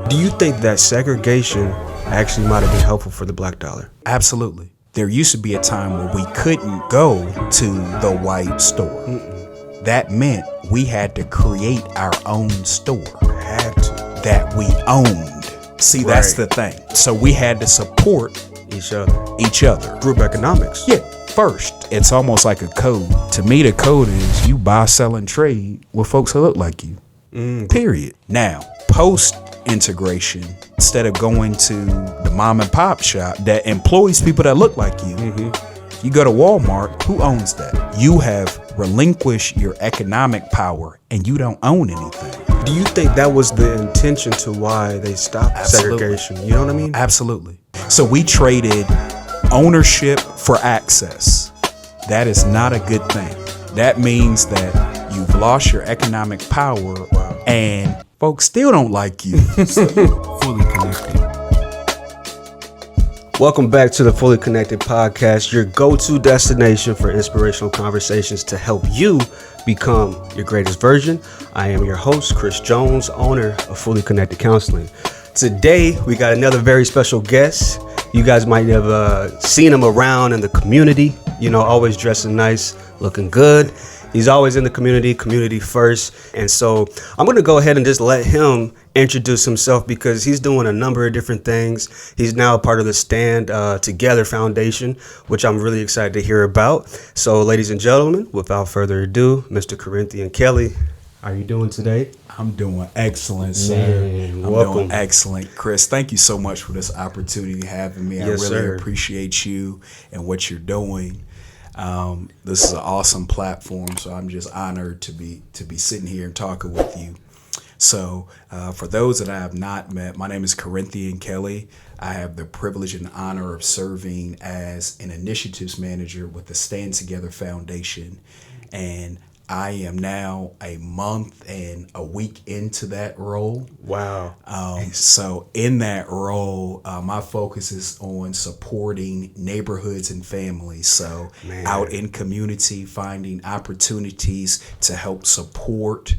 Do you think that segregation actually might have been helpful for the black dollar? Absolutely. There used to be a time where we couldn't go to the white store. That meant we had to create our own store. Had to. That we owned. See, that's the thing. So we had to support Each other. Group economics. Yeah. First, it's almost like a code. To me, the code is you buy, sell, and trade with folks who look like you. Period. Now, post integration, instead of going to the mom and pop shop that employs people that look like you, you go to Walmart. Who owns that? You have relinquished your economic power and you don't own anything. Do you think that was the intention to why they stopped segregation? You know what I mean? Absolutely. So we traded ownership for access. That is not a good thing. That means that you've lost your economic power and folks still don't like you. Fully connected. Welcome back to the Fully Connected Podcast, your go-to destination for inspirational conversations to help you become your greatest version. I am your host, Chris Jones, owner of Fully Connected Counseling. Today, we got another very special guest. You guys might have seen him around in the community, you know, always dressing nice, looking good. He's always in the community first. And so I'm going to go ahead and just let him introduce himself because he's doing a number of different things. He's now a part of the Stand Together Foundation, which I'm really excited to hear about. So ladies and gentlemen, without further ado, Mr. Corinthian Kelly, how are you doing today? I'm doing excellent, sir. I'm doing excellent. Chris, thank you so much for this opportunity having me. Yes, I really sir. appreciate you and what you're doing. This is an awesome platform, so I'm just honored to be sitting here and talking with you. So for those that I have not met, my name is Corinthian Kelly. I have the privilege and honor of serving as an initiatives manager with the Stand Together Foundation, and I am now a month and a week into that role. Wow. So in that role, my focus is on supporting neighborhoods and families. So out in community, finding opportunities to help support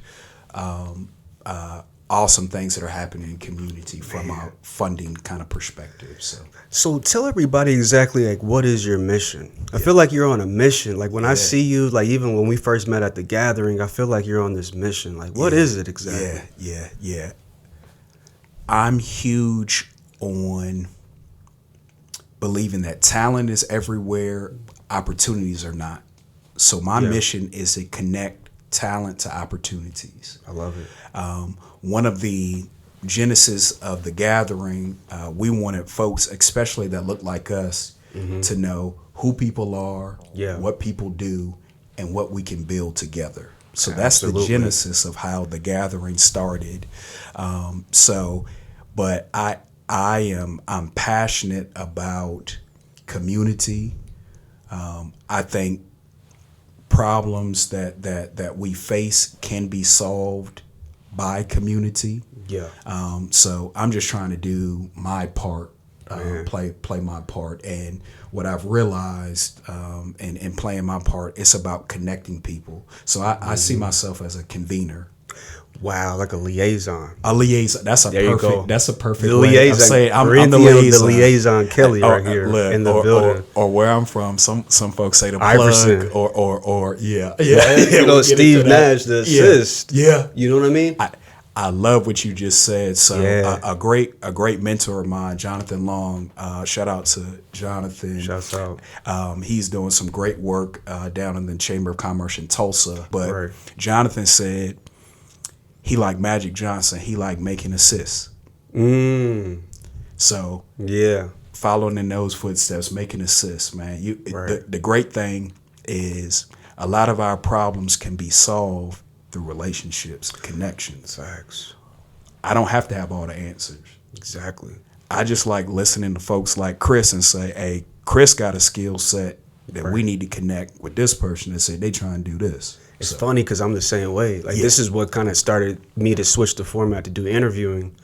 awesome things that are happening in community from a funding kind of perspective. So tell everybody exactly like what is your mission? I feel like you're on a mission. Like when I see you, like even when we first met at the gathering, I feel like you're on this mission. Like what is it exactly? Yeah. I'm huge on believing that talent is everywhere, opportunities are not. So my mission is to connect talent to opportunities. I love it. One of the genesis of the gathering, we wanted folks, especially that look like us, to know who people are, what people do, and what we can build together. So that's the genesis of how the gathering started. But I'm passionate about community. I think problems that we face can be solved by community. So I'm just trying to do my part, play my part. And what I've realized in playing my part, it's about connecting people. So I see myself as a convener. Wow, like a liaison. A liaison. That's a perfect the way liaison. of saying I'm the liaison Kelly right here look, in the building. Or where I'm from, some folks say the Iverson. plug or You know, Steve Nash, the assist. Yeah. You know what I mean? I love what you just said. So a great mentor of mine, Jonathan Long. Shout out to Jonathan. Shouts out. He's doing some great work down in the Chamber of Commerce in Tulsa. But Jonathan said he liked Magic Johnson. He liked making assists. So following in those footsteps, making assists, man. The great thing is a lot of our problems can be solved through relationships, connections. Facts. I don't have to have all the answers. Exactly. I just like listening to folks like Chris and say, hey, Chris got a skill set that we need to connect with this person and say they try and do this. It's funny because I'm the same way. Like this is what kind of started me to switch the format to do interviewing,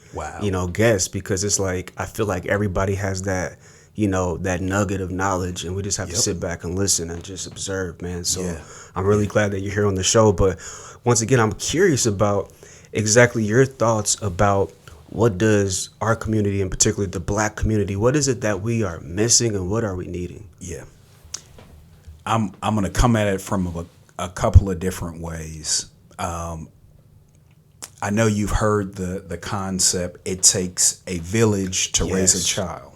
guests, because it's like I feel like everybody has that, that nugget of knowledge, and we just have to sit back and listen and just observe, man. So I'm really glad that you're here on the show. But once again, I'm curious about exactly your thoughts about what does our community, and particularly the Black community, what is it that we are missing and what are we needing? Yeah. I'm going to come at it from a couple of different ways. I know you've heard the concept, it takes a village to raise a child.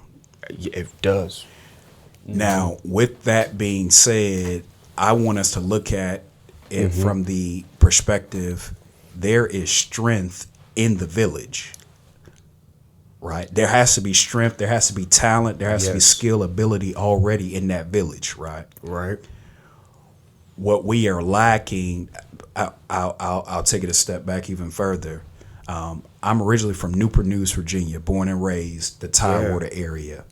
It does. Now, with that being said, I want us to look at it from the perspective, there is strength in the village, right? There has to be strength, there has to be talent, there has to be skill, ability already in that village, right? Right. What we are lacking, I'll take it a step back even further. I'm originally from Newport News, Virginia, born and raised the Tidewater area.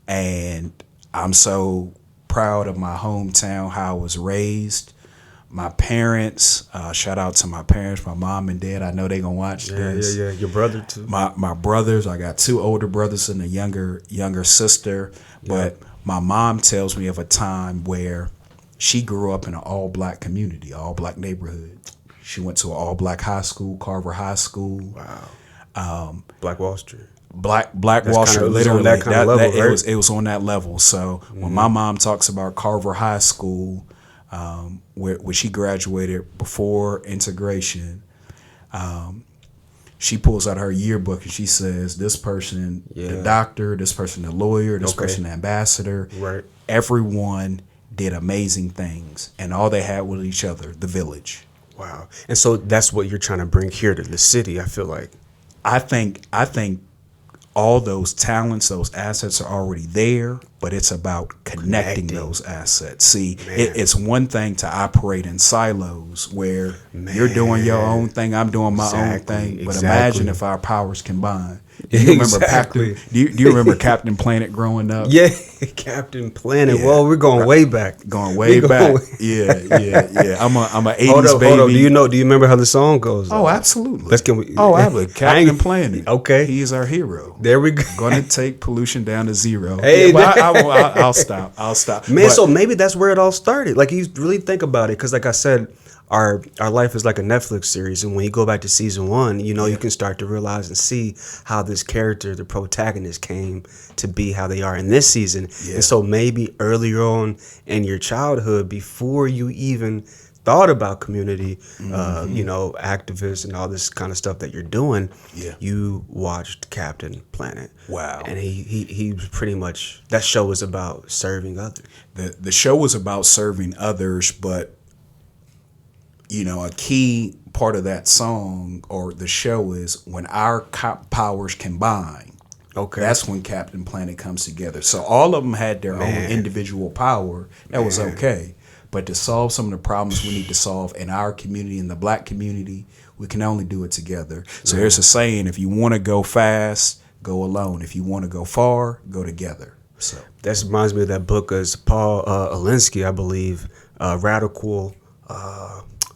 And I'm so proud of my hometown, how I was raised. My parents, shout out to my parents, my mom and dad. I know they gonna watch this. Yeah. Your brother too. My brothers, I got 2 older brothers and a younger sister. But my mom tells me of a time where she grew up in an all-Black community, all-Black neighborhood. She went to an all-Black high school, Carver High School. Wow. Black Wall Street. Black Wall Street, literally. That kind of level, right? It was on that level. So when my mom talks about Carver High School, where she graduated before integration, she pulls out her yearbook and she says, this person, the doctor, this person, the lawyer, this person, the ambassador, right? Everyone did amazing things, and all they had was each other, the village. Wow. And so that's what you're trying to bring here to the city, I feel like. I think all those talents, those assets are already there, but it's about connecting those assets. See, it's one thing to operate in silos where you're doing your own thing, I'm doing my own thing. But imagine if our powers combine. Do you remember do you remember Captain Planet growing up? Yeah, Captain Planet. Yeah. Well, we're going way back. Going way back. Yeah. I'm a 80s baby. Hold on. Do you remember how the song goes? Oh, absolutely. I have a Captain Planet. Okay. He is our hero. There we go. Going to take pollution down to zero. Hey, I'll stop. Man, so maybe that's where it all started. Like, you really think about it, because like I said, our life is like a Netflix series, and when you go back to season 1, you can start to realize and see how this character, the protagonist, came to be how they are in this season. And so maybe earlier on in your childhood, before you even thought about community, activists and all this kind of stuff that you're doing, you watched Captain Planet. Wow. And he was pretty much, that show was about serving others. The show was about serving others, but a key part of that song or the show is when our powers combine. Okay. That's when Captain Planet comes together. So all of them had their own individual power. That was okay. But to solve some of the problems we need to solve in our community, in the Black community, we can only do it together. So there's a saying, if you want to go fast, go alone. If you want to go far, go together. So that reminds me of that book as Paul Alinsky, I believe, Radical.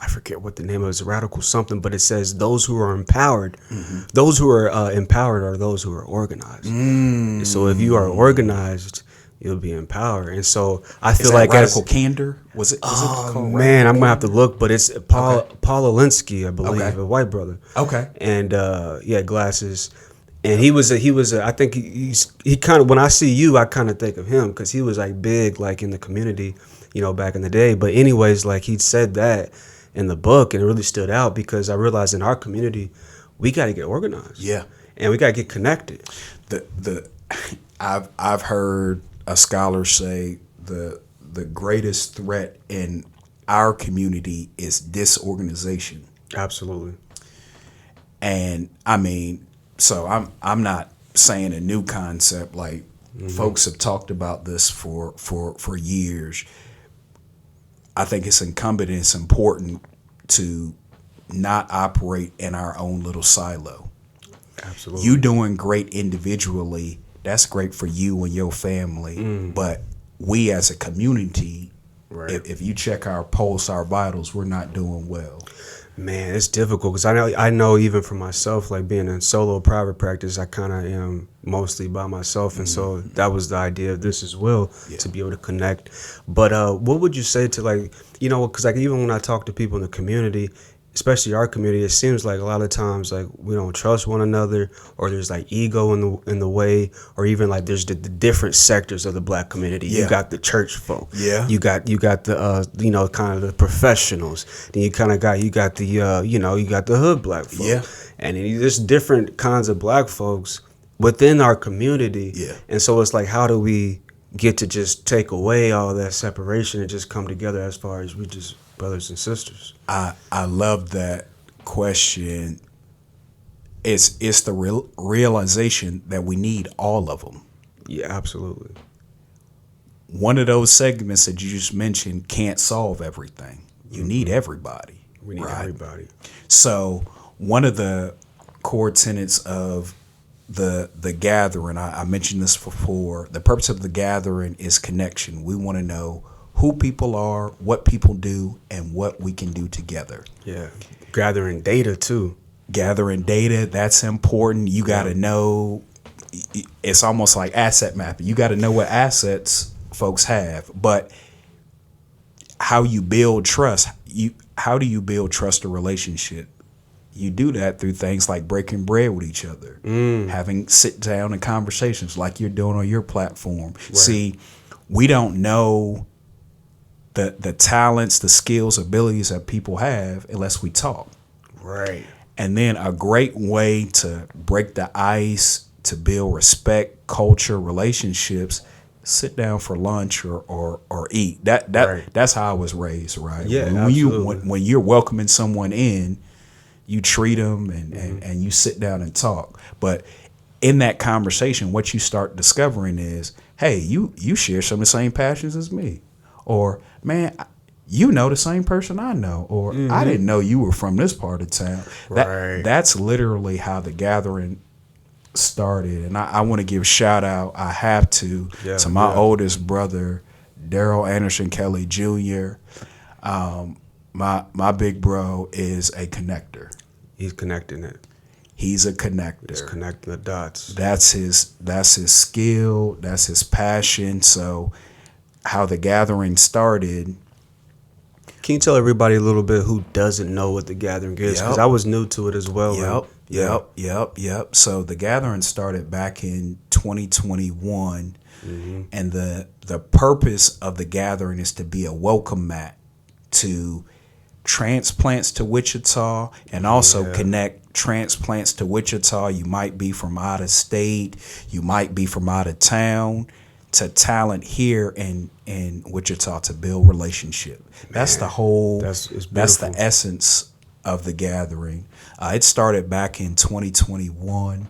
I forget what the name is, Radical something, but it says those who are empowered, those who are empowered are those who are organized. So if you are organized, you'll be empowered. And so I feel like Radical Candor? Was it called man, I'm gonna have to look, but it's Paul Alinsky, I believe, a white brother. Okay. And he had glasses. And he was I think he kind of, when I see you, I kind of think of him, because he was like big, like in the community, back in the day. But anyways, like he said that in the book, and it really stood out because I realized in our community, we got to get organized. Yeah. And we got to get connected. I've heard a scholar say the greatest threat in our community is disorganization. Absolutely. And I mean, so I'm not saying a new concept. Like folks have talked about this for years. I think it's incumbent and it's important to not operate in our own little silo. Absolutely. You doing great individually, that's great for you and your family. But we as a community, if you check our pulse, our vitals, we're not doing well. Man, it's difficult because I know even for myself, like being in solo private practice, I kind of am mostly by myself. And so that was the idea of this as well, to be able to connect. But what would you say to, like, because like even when I talk to people in the community, especially our community, it seems like a lot of times like we don't trust one another, or there's like ego in the way, or even like there's the different sectors of the black community. Yeah. You got the church folk. Yeah. You got the kind of the professionals. Then you kind of got you got the hood black folk. Yeah. And then there's different kinds of black folks within our community. Yeah. And so it's like, how do we get to just take away all that separation and just come together as far as we just brothers and sisters? I love that question. It's the realization that we need all of them. Yeah, absolutely. One of those segments that you just mentioned can't solve everything. You need everybody. We need everybody. So one of the core tenets of the gathering, I mentioned this before, the purpose of the gathering is connection. We want to know who people are, what people do, and what we can do together. Yeah. Gathering data too. Gathering data, that's important. You got to know, it's almost like asset mapping. You got to know what assets folks have. But how you build trust, how do you build trust or relationship? You do that through things like breaking bread with each other, having sit down and conversations like you're doing on your platform. Right. See, we don't know the talents, the skills, abilities that people have unless we talk. Right. And then a great way to break the ice, to build respect, culture, relationships, sit down for lunch or eat. That's how I was raised, right? Yeah, when you're welcoming someone in, you treat them and you sit down and talk. But in that conversation, what you start discovering is, hey, you share some of the same passions as me. Or, man, you know the same person I know. Or, I didn't know you were from this part of town. That's literally how the gathering started. And I want to give shout out, I have to my oldest brother, Daryl Anderson Kelly Jr. My big bro is a connector. He's connecting it. He's a connector. He's connecting the dots. That's his skill. That's his passion. So how the gathering started. Can you tell everybody a little bit who doesn't know what the gathering is? Because I was new to it as well. Yep. So the gathering started back in 2021. And the purpose of the gathering is to be a welcome mat to transplants to Wichita, and also connect transplants to Wichita. You might be from out of state, you might be from out of town, to talent here in Wichita to build relationship. That's the whole. That's the essence of the gathering. It started back in 2021,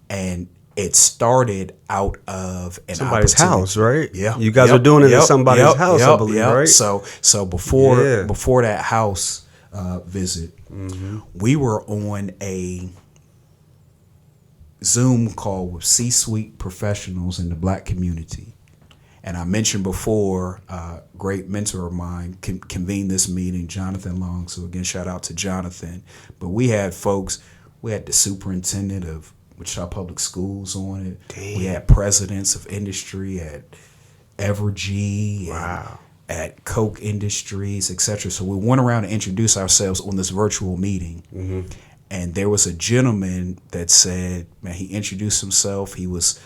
and it started out of somebody's house, right? Yeah, you guys are doing it at somebody's house, I believe, right? So before that house visit, we were on a Zoom call with C-suite professionals in the black community, and I mentioned before, great mentor of mine convened this meeting, Jonathan Long. So again, shout out to Jonathan. But we had folks. We had the superintendent of Wichita Public Schools on it. Damn. We had presidents of industry at Evergy, at Coke Industries, etc. So we went around and introduced ourselves on this virtual meeting. And there was a gentleman that said, man, he introduced himself. He was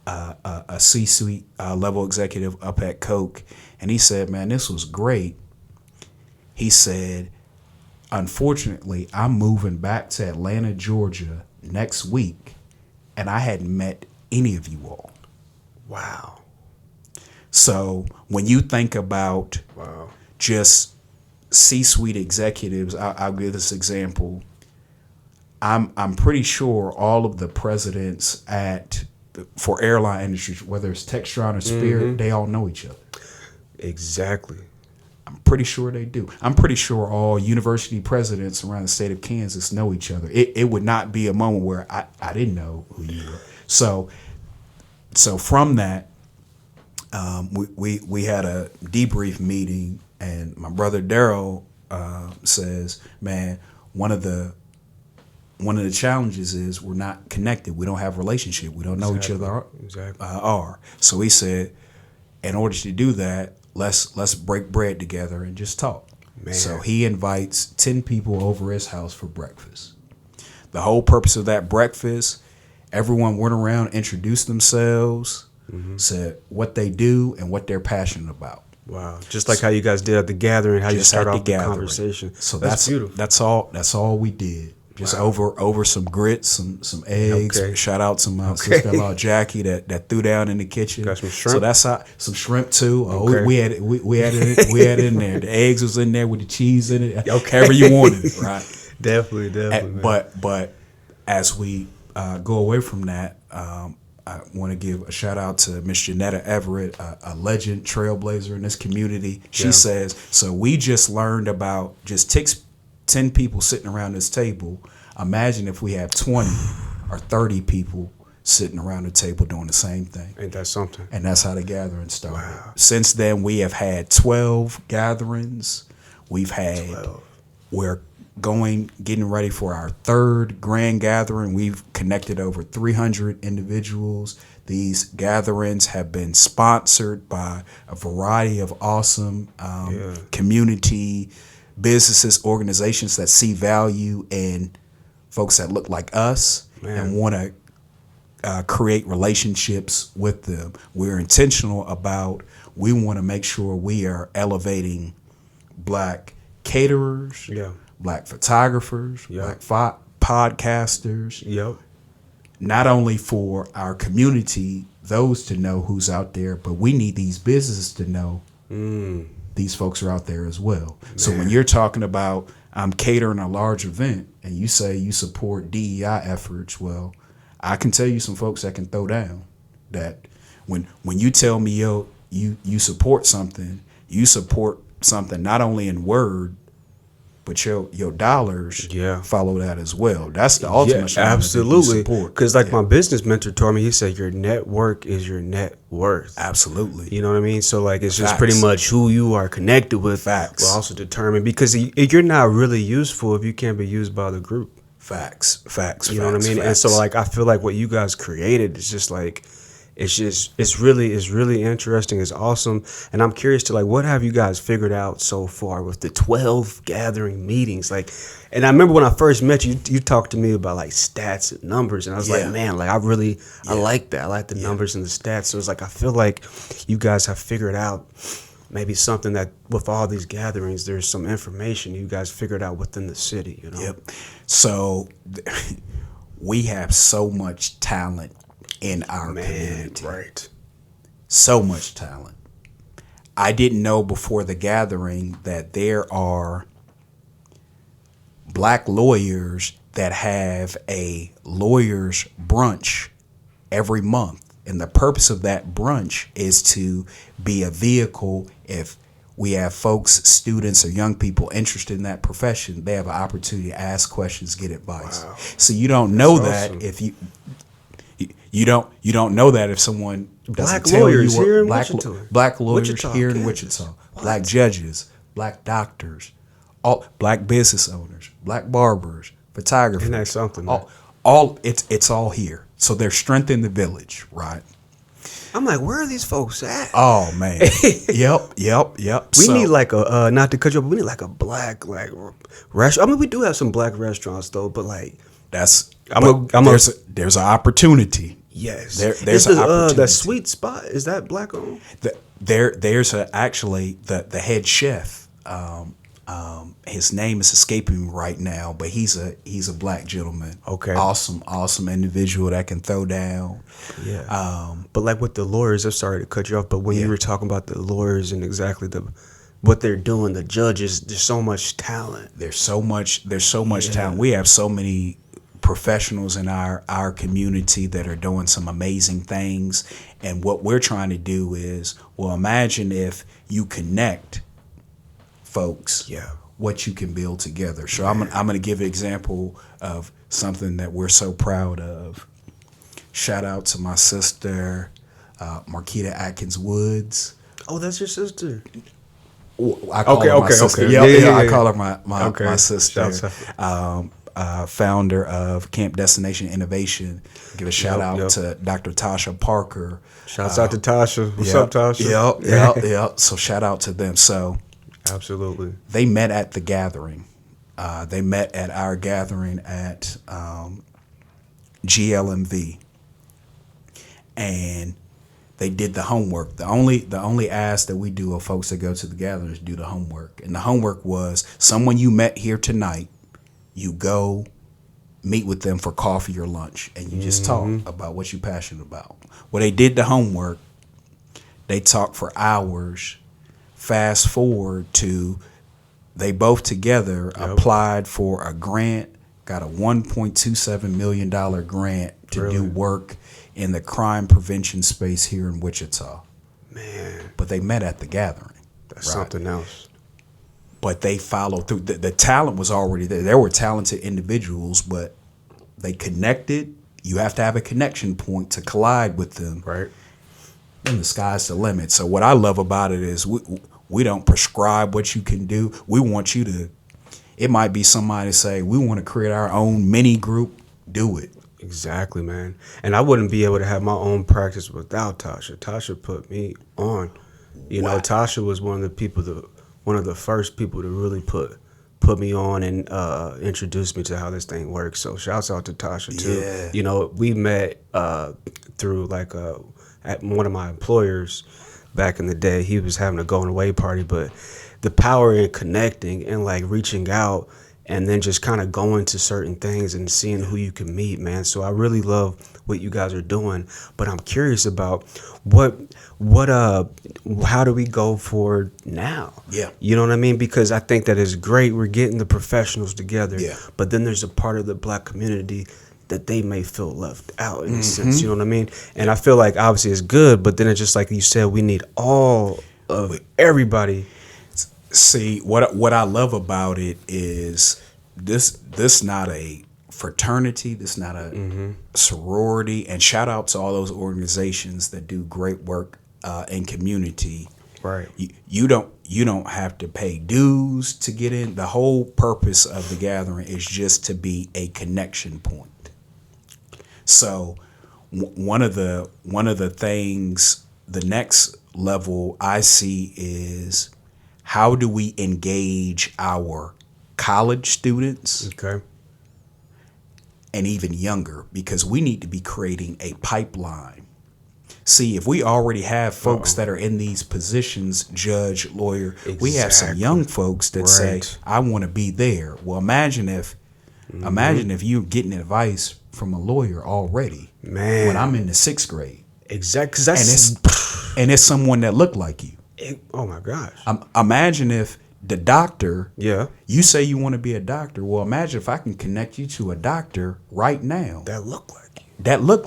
a C-suite level executive up at Coke. And he said, man, this was great. He said, unfortunately, I'm moving back to Atlanta, Georgia next week, and I hadn't met any of you all. Wow. So when you think about just C-suite executives, I'll give this example. I'm pretty sure all of the presidents for airline industries, whether it's Textron or Spirit, they all know each other. Exactly. I'm pretty sure they do. I'm pretty sure all university presidents around the state of Kansas know each other. It would not be a moment where I didn't know who you were. So from that, we had a debrief meeting, and my brother Daryl says, man, one of the challenges is we're not connected. We don't have a relationship. We don't know each other are. So he said, in order to do that, let's break bread together and just talk. Man. So he invites 10 people over his house for breakfast. The whole purpose of that breakfast, everyone went around, introduced themselves, said what they do and what they're passionate about. Wow. Just like how you guys did at the gathering, how you start off the gathering. conversation. So that's beautiful. That's all we did. Just over some grits, some eggs. Okay. Shout out to my sister-in-law Jackie that threw down in the kitchen. Got some shrimp. So that's how, some shrimp too. Okay. We had it in there. The eggs was in there with the cheese in it. However you wanted it, right? Definitely. Man. But as we go away from that, I want to give a shout out to Miss Janetta Everett, a legend trailblazer in this community. She says, so we just learned about just 10 people sitting around this table. Imagine if we have 20 or 30 people sitting around the table doing the same thing. Ain't that something? And that's how the gathering started. Wow. Since then, we have had 12 gatherings. We're getting ready for our third grand gathering. We've connected over 300 individuals. These gatherings have been sponsored by a variety of awesome community businesses, organizations that see value in folks that look like us and want to create relationships with them. We're intentional about, we want to make sure we are elevating Black caterers, Black photographers, Black podcasters, not only for our community, those to know who's out there, but we need these businesses to know these folks are out there as well. Man. So when you're talking about I'm catering a large event and you say you support DEI efforts, well, I can tell you some folks that can throw down. That when you tell me you support something not only in word, but your dollars follow that as well. That's the ultimate. Yeah, absolutely. Because my business mentor told me, he said your network is your net worth. Absolutely. You know what I mean? So it's just pretty much who you are connected with. Facts. Will also determine, because you're not really useful if you can't be used by the group. Facts. You know what I mean? And so I feel like what you guys created is just it's really interesting. It's awesome. And I'm curious to what have you guys figured out so far with the 12 gathering meetings? And I remember when I first met you, you talked to me about stats and numbers. And I was like, man, I like that. I like the numbers and the stats. So it's I feel like you guys have figured out maybe something that with all these gatherings, there's some information you guys figured out within the city, you know? Yep. So we have so much talent in our community. Right. So much talent. I didn't know before the gathering that there are Black lawyers that have a lawyer's brunch every month. And the purpose of that brunch is to be a vehicle. If we have folks, students, or young people interested in that profession, they have an opportunity to ask questions, get advice. Wow. So you don't know that if you don't know that if someone doesn't tell you Black lawyers here in Wichita, Black judges, Black doctors, all Black business owners, Black barbers, photographers. Isn't that something? It's all here. So there's strength in the village, right? I'm where are these folks at? Oh man. Yep. We need a not to cut you off, but we need a Black restaurant. I mean, we do have some Black restaurants though, but there's an opportunity. Yes, there's an opportunity. The sweet spot, is that Black owned? There's actually the head chef. His name is escaping me right now, but he's a Black gentleman. Okay, awesome individual that can throw down. Yeah. But with the lawyers, I'm sorry to cut you off, but when you were talking about the lawyers and exactly what they're doing, the judges, there's so much talent. There's so much talent. We have so many professionals in our community that are doing some amazing things. And what we're trying to do is, imagine if you connect folks, what you can build together. So I'm going to give an example of something that we're so proud of. Shout out to my sister, Marquita Atkins Woods. Oh, that's your sister. I call her my sister. Yeah, I call her my sister. Founder of Camp Destination Innovation. Give a shout out to Dr. Tasha Parker. Shouts out to Tasha. What's up, Tasha? Yep. So shout out to them. So Absolutely. They met at the gathering. They met at our gathering at GLMV, and they did the homework. The only ask that we do of folks that go to the gathering is do the homework. And the homework was someone you met here tonight, you go meet with them for coffee or lunch, and you just talk about what you're passionate about. Well, they did the homework. They talked for hours. Fast forward to they both together applied for a grant, got a $1.27 million grant to do work in the crime prevention space here in Wichita. Man. But they met at the gathering. That's something else. But they followed through. The talent was already there. There were talented individuals, but they connected. You have to have a connection point to collide with them. Right. Then the sky's the limit. So what I love about it is we don't prescribe what you can do. We want you to, it might be somebody say, we want to create our own mini group. Do it. Exactly, man. And I wouldn't be able to have my own practice without Tasha. Tasha put me on. You know, Tasha was one of the first people to really put me on and introduce me to how this thing works. So shouts out to Tasha too. Yeah. You know, we met through at one of my employers back in the day. He was having a going away party, but the power in connecting and like reaching out and then just kind of going to certain things and seeing who you can meet, man. So I really love what you guys are doing, but I'm curious about how do we go forward now? Yeah. You know what I mean? Because I think that is great. We're getting the professionals together, Yeah. But then there's a part of the Black community that they may feel left out in a sense, you know what I mean? And I feel like obviously it's good, but then it's just like you said, we need all of everybody. See, what I love about it is this not a fraternity, this not a sorority, and shout out to all those organizations that do great work in community. Right. You don't have to pay dues to get in. The whole purpose of the gathering is just to be a connection point. So one of the things, the next level I see is how do we engage our college students and even younger, because we need to be creating a pipeline. See, if we already have folks that are in these positions, judge, lawyer, we have some young folks that say, I want to be there. Well, imagine if you're getting advice from a lawyer already, man, when I'm in the 6th grade. Exactly. And it's someone that looked like you. Oh my gosh. Imagine if the doctor, yeah, you say you want to be a doctor. Well, imagine if I can connect you to a doctor right now that look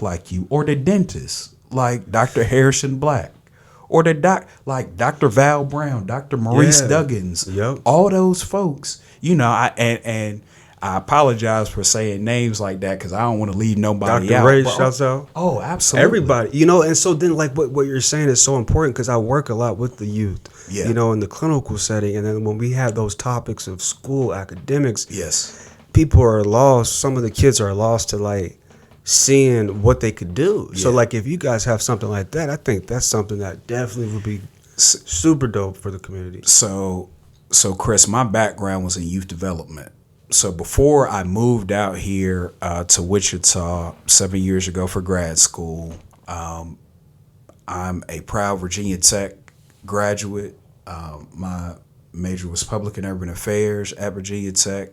like you, or the dentist like Dr. Harrison Black, or like Dr. Val Brown, Dr. Maurice Duggins, all those folks. You know, and I apologize for saying names like that because I don't want to leave nobody Dr. out. Ray shouts out. Oh, absolutely. Everybody. You know, and so then like what you're saying is so important because I work a lot with the youth, you know, in the clinical setting. And then when we have those topics of school academics, people are lost. Some of the kids are lost to like seeing what they could do. So like if you guys have something like that, I think that's something that definitely would be super dope for the community. So Chris, my background was in youth development. So before I moved out here to Wichita 7 years ago for grad school, I'm a proud Virginia Tech graduate. My major was public and urban affairs at Virginia Tech.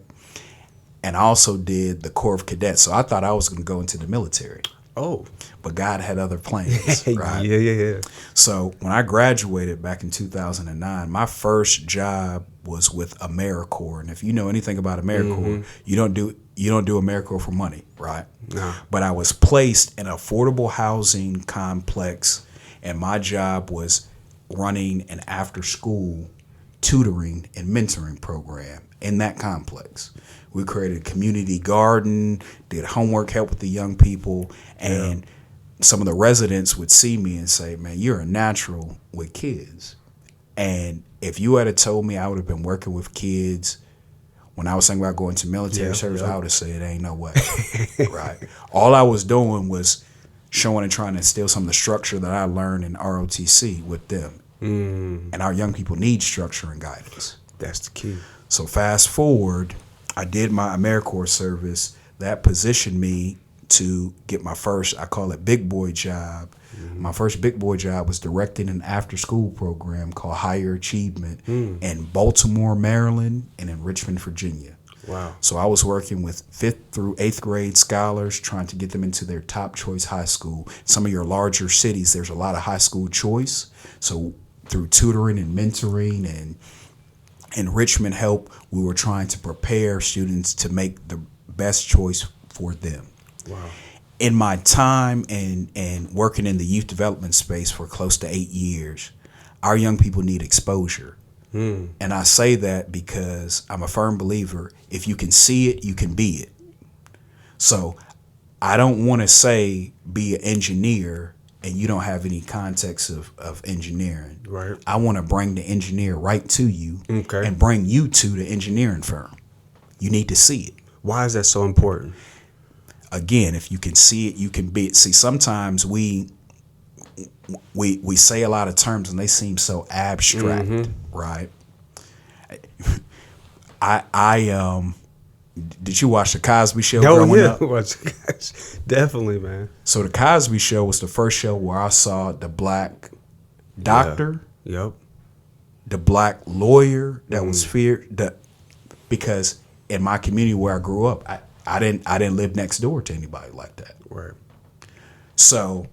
And I also did the Corps of Cadets. So I thought I was going to go into the military. Oh. But God had other plans, right? Yeah. So when I graduated back in 2009, my first job was with AmeriCorps. And if you know anything about AmeriCorps, you don't do AmeriCorps for money, right? No. But I was placed in an affordable housing complex, and my job was running an after-school tutoring and mentoring program in that complex. We created a community garden, did homework, help with the young people, and some of the residents would see me and say, man, you're a natural with kids. And if you had told me I would have been working with kids when I was thinking about going to military service, I would have said, ain't no way, right? All I was doing was showing and trying to instill some of the structure that I learned in ROTC with them. And our young people need structure and guidance. That's the key. So fast forward, I did my AmeriCorps service. That positioned me to get my first, I call it big boy job. My first big boy job was directing an after school program called Higher Achievement in Baltimore, Maryland, and in Richmond, Virginia. Wow. So I was working with 5th through 8th grade scholars, trying to get them into their top choice high school. Some of your larger cities, there's a lot of high school choice. So through tutoring and mentoring and enrichment help, we were trying to prepare students to make the best choice for them. Wow. In my time and working in the youth development space for close to 8 years, our young people need exposure. And I say that because I'm a firm believer, if you can see it, you can be it. So I don't want to say be an engineer and you don't have any context of engineering. Right. I want to bring the engineer right to you Okay. and bring you to the engineering firm. You need to see it. Why is that so important? Again, if you can see it, you can be it. See, sometimes we say a lot of terms and they seem so abstract, right? I did you watch the Cosby Show growing up? Definitely, man. So the Cosby Show was the first show where I saw the black doctor, Yep. the black lawyer that was feared. Because in my community where I grew up, I didn't live next door to anybody like that. Right. So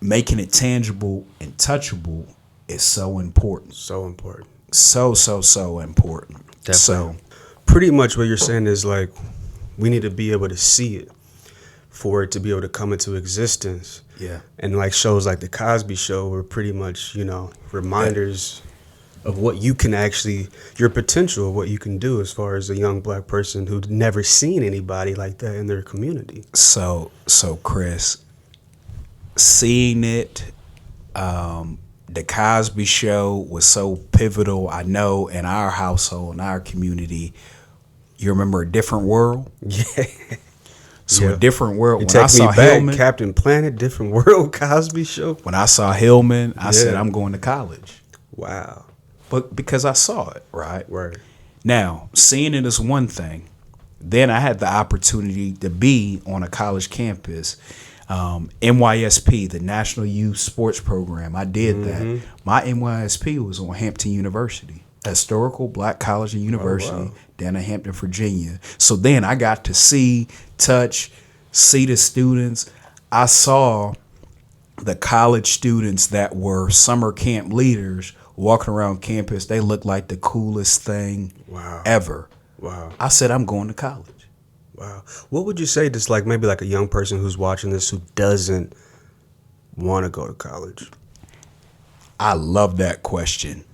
making it tangible and touchable is so important. So important. So important. Definitely. So Pretty much what you're saying is like we need to be able to see it for it to be able to come into existence. yeah. And like shows like the Cosby Show were pretty much, reminders of what you can actually, your potential of what you can do as far as a young black person who'd never seen anybody like that in their community. So Chris, seeing it, the Cosby Show was so pivotal, I know, in our household, in our community. You remember A Different World? Yeah. So A Different World. You When I take me saw back, Hillman, Captain Planet, Different World, Cosby Show. when I saw Hillman, I said, Yeah. I'm going to college. Wow. But because I saw it, right? Right. Now, seeing it is one thing. Then I had the opportunity to be on a college campus, NYSP, the National Youth Sports Program. I did that. My NYSP was on Hampton University, a historical black college and university down in Hampton, Virginia. So then I got to see, touch, see the students. I saw the college students that were summer camp leaders walking around campus. They looked like the coolest thing ever. Wow. I said, I'm going to college. Wow. What would you say to like maybe like a young person who's watching this who doesn't want to go to college? I love that question.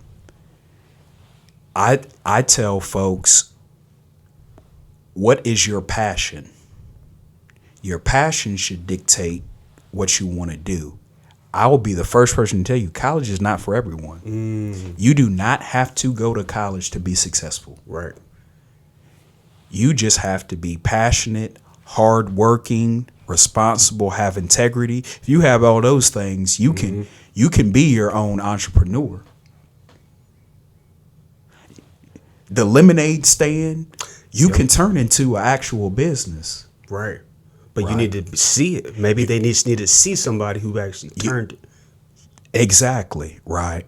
I tell folks, what is your passion? Your passion should dictate what you want to do. I will be the first person to tell you, college is not for everyone. You do not have to go to college to be successful. Right. You just have to be passionate, hardworking, responsible, have integrity. If you have all those things, you can be your own entrepreneur. The lemonade stand, you can turn into an actual business. Right. But you need to see it. Maybe they need to see somebody who actually turned it. Exactly. Right.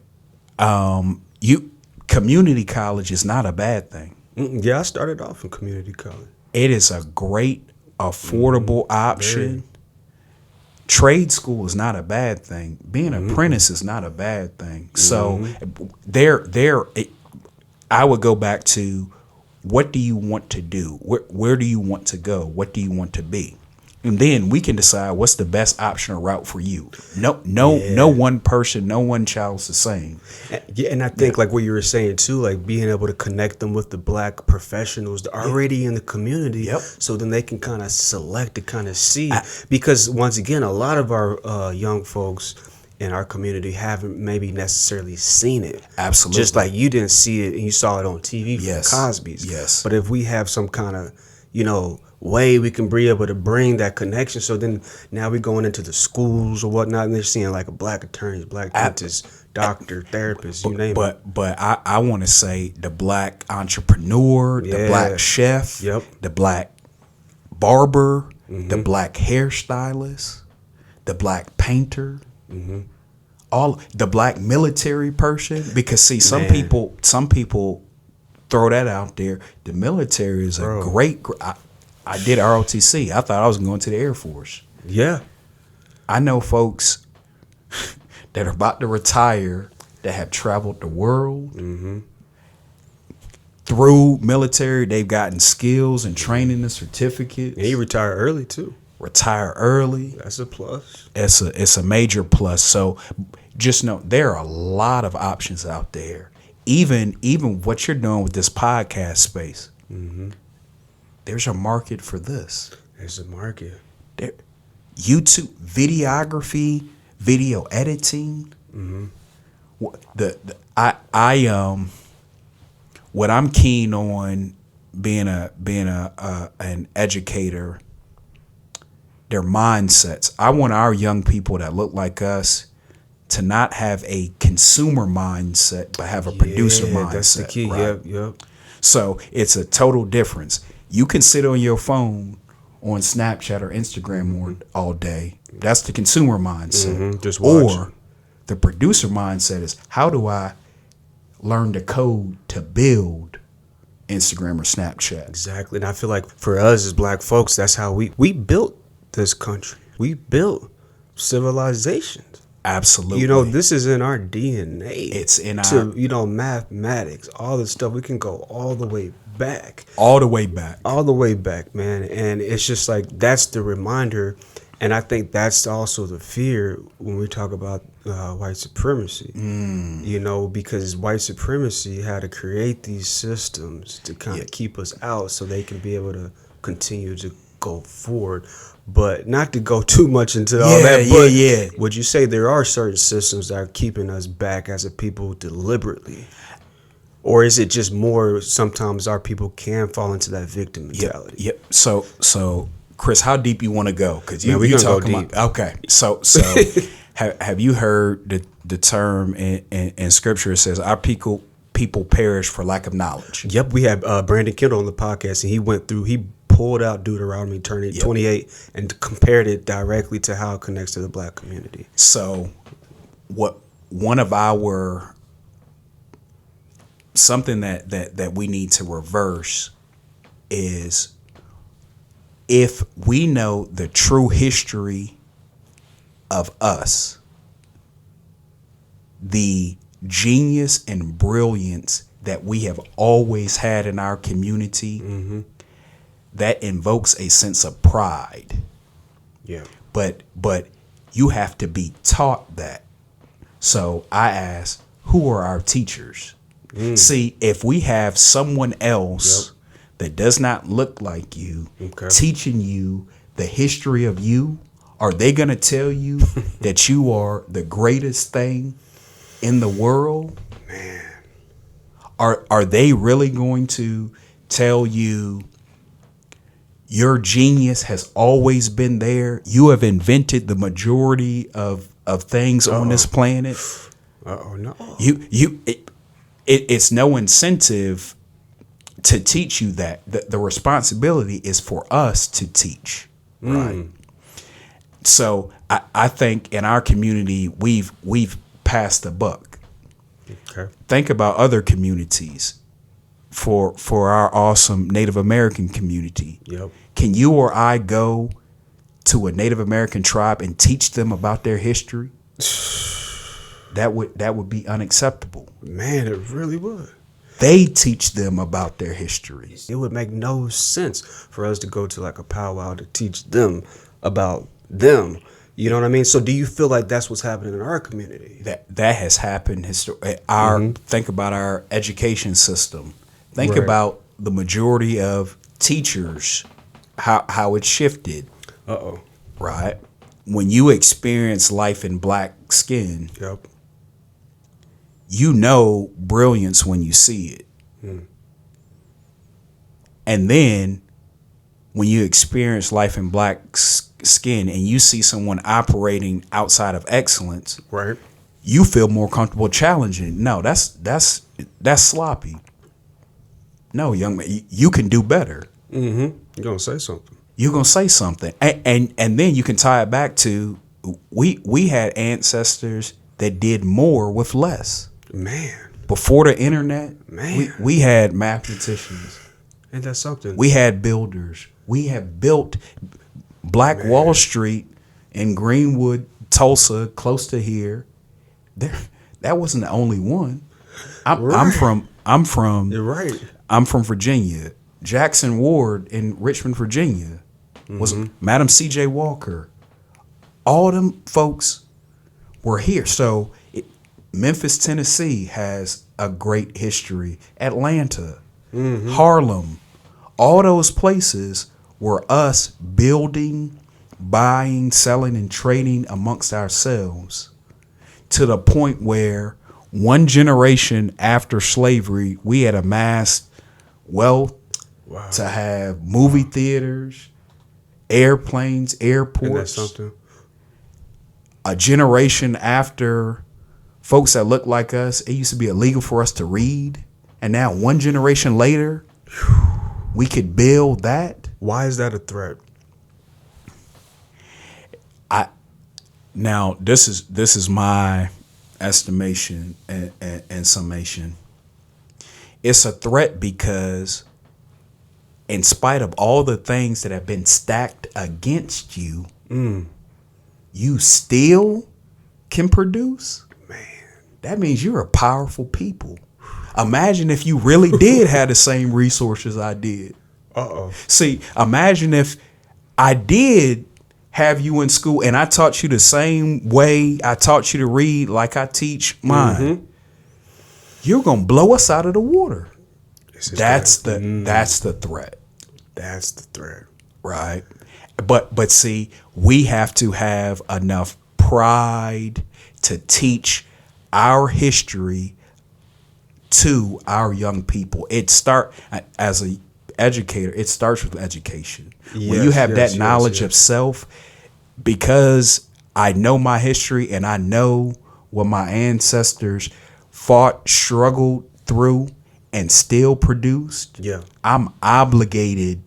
Community college is not a bad thing. Yeah, I started off in community college. It is a great, affordable option. Trade school is not a bad thing. Being an apprentice is not a bad thing. So I would go back to, what do you want to do? Where do you want to go? What do you want to be? And then we can decide what's the best option or route for you. No one person, no one child's the same. Yeah, and I think like what you were saying too, like being able to connect them with the black professionals that are already in the community, so then they can kind of select to kind of see. Because once again, a lot of our young folks in our community haven't maybe necessarily seen it. Absolutely. Just like you didn't see it and you saw it on TV from Yes. Cosby's. Yes. But if we have some kind of, way we can be able to bring that connection. So then now we're going into the schools or whatnot, and they're seeing like a black attorneys, black dentists, doctor, therapist, you name it. But I want to say the black entrepreneur, the black chef, Yep. the black barber, the black hairstylist, the black painter, all the black military person. Because see, some people throw that out there. The military is a great. I did ROTC. I thought I was going to the Air Force. Yeah. I know folks that are about to retire that have traveled the world through military. They've gotten skills and training and certificates. And he retired early too. Retire early. That's a plus. It's a major plus. So just know there are a lot of options out there. Even what you're doing with this podcast space. There's a market for this. There's a market. YouTube videography, video editing. What I'm keen on being an educator, their mindsets. I want our young people that look like us to not have a consumer mindset, but have a producer mindset. That's the key. Right? Yep. So it's a total difference. You can sit on your phone on Snapchat or Instagram all day. That's the consumer mindset. Just watch. Or the producer mindset is, how do I learn the code to build Instagram or Snapchat? Exactly. And I feel like for us as black folks, that's how we built this country. We built civilizations. Absolutely. You know, this is in our DNA. It's in our mathematics, all this stuff. We can go all the way back. All the way back, man. And it's just like, that's the reminder. And I think that's also the fear when we talk about white supremacy, you know, because white supremacy had to create these systems to kind of keep us out so they can be able to continue to go forward. But not to go too much into all that. But would you say there are certain systems that are keeping us back as a people deliberately? Or is it just more sometimes our people can fall into that victim mentality? Yep. So Chris, how deep you want to go? Because you talking go deep. Okay. So have you heard the term in Scripture? It says our people perish for lack of knowledge. Yep. We had Brandon Kendall on the podcast, and he pulled out Deuteronomy 28 and compared it directly to how it connects to the black community. So one of our something that we need to reverse is, if we know the true history of us, the genius and brilliance that we have always had in our community, that invokes a sense of pride. Yeah. But you have to be taught that. So I ask, who are our teachers? See, if we have someone else that does not look like you teaching you the history of you, are they going to tell you that you are the greatest thing in the world? Man. Are they really going to tell you your genius has always been there? You have invented the majority of things on this planet. No. It's no incentive to teach you that. The responsibility is for us to teach, right? So I think in our community we've passed the buck. Okay. Think about other communities. For our awesome Native American community. Yep. Can you or I go to a Native American tribe and teach them about their history? That would be unacceptable. Man, it really would. They teach them about their history. It would make no sense for us to go to like a powwow to teach them about them. You know what I mean? So do you feel like that's what's happening in our community? That has happened. Think about our education system. Think about the majority of teachers, how it shifted. Right? When you experience life in black skin, you know brilliance when you see it. And then when you experience life in black skin and you see someone operating outside of excellence, Right. you feel more comfortable challenging. No, that's sloppy. No, young man, you can do better. You're gonna say something. You're gonna say something, and then you can tie it back to we had ancestors that did more with less. Man. Before the internet, Man. we had mathematicians. Ain't that something? We had builders. We have built Black Wall Street in Greenwood, Tulsa, close to here. That wasn't the only one. I'm from You're right. I'm from Virginia. Jackson Ward in Richmond, Virginia was Madam C.J. Walker. All them folks were here. So Memphis, Tennessee has a great history. Atlanta, Harlem, all those places were us building, buying, selling, and trading amongst ourselves to the point where one generation after slavery, we had amassed wealth to have movie theaters, airplanes, airports. Ain't that something? A generation after, folks that look like us, it used to be illegal for us to read. And now one generation later, we could build that. Why is that a threat? Now this is my estimation and summation. It's a threat because in spite of all the things that have been stacked against you, you still can produce. Man. That means you're a powerful people. Imagine if you really did have the same resources I did. See, imagine if I did have you in school and I taught you the same way I taught you to read like I teach mine. You're going to blow us out of the water. That's the threat. That's the threat. Right. But see, we have to have enough pride to teach our history to our young people. As a educator, it starts with education. When you have that knowledge of self, because I know my history and I know what my ancestors fought, struggled through, and still produced, I'm obligated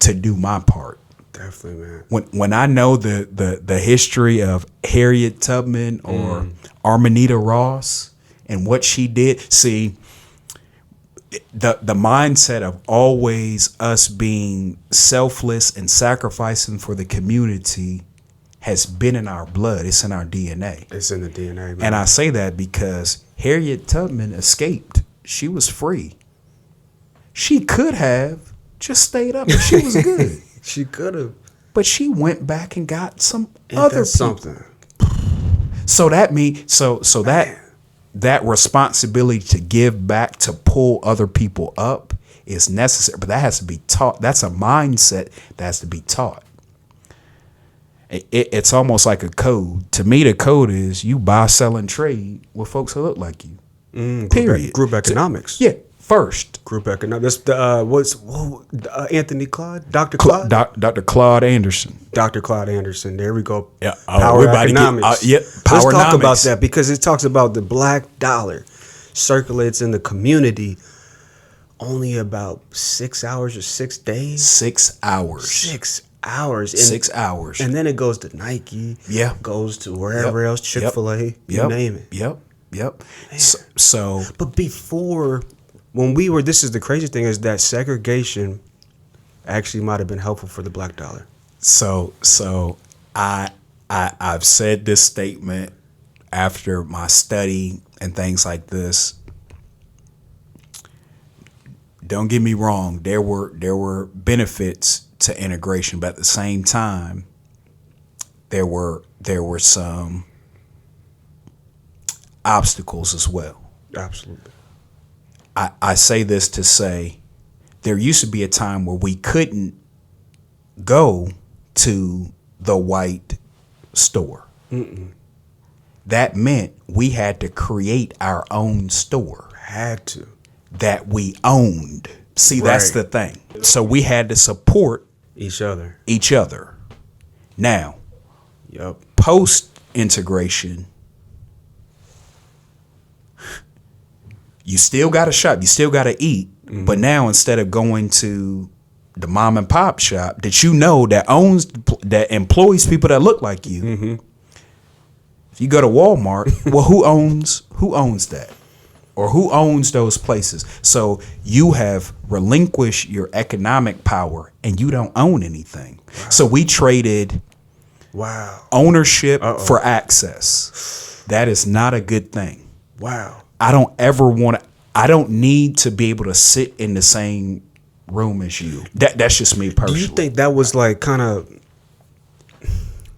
to do my part. Definitely, man. When I know the history of Harriet Tubman or Arminita Ross and what she did, see, the mindset of always us being selfless and sacrificing for the community has been in our blood. It's in our DNA. It's in the DNA, man. And I say that because Harriet Tubman escaped. She was free. She could have just stayed up and she was good. She could have. But she went back and got some other people. Something. So that means that responsibility to give back, to pull other people up is necessary. But that has to be taught. That's a mindset that has to be taught. It's almost like a code. To me, the code is you buy, sell, and trade with folks who look like you. Period. Group economics. First. Group economics. That's Anthony Claude? Dr. Claude? Dr. Claude Anderson. Dr. Claude Anderson. There we go. Yeah. Power economics. Let's Power talk about that because it talks about the black dollar circulates in the community only about 6 hours or 6 days. 6 hours. 6 hours. 6 hours. And then it goes to Nike. Yeah. Goes to wherever else, Chick-fil-A, you name it. Yep. So. But before, when we were, this is the crazy thing, is that segregation actually might have been helpful for the black dollar. So I've said this statement after my study and things like this. Don't get me wrong, there were benefits to integration, but at the same time, there were some obstacles as well. Absolutely. I say this to say there used to be a time where we couldn't go to the white store. That meant we had to create our own store. Had to. That we owned. See, that's the thing. So we had to support each other. Now, Yep. post integration, you still got to shop, you still got to eat, but now instead of going to the mom and pop shop that that employs people that look like you, if you go to Walmart, well, who owns that? Or who owns those places? So you have relinquished your economic power and you don't own anything. Wow. So we traded ownership for access. That is not a good thing. Wow. I don't need to be able to sit in the same room as you. That's just me personally. Do you think that was like kind of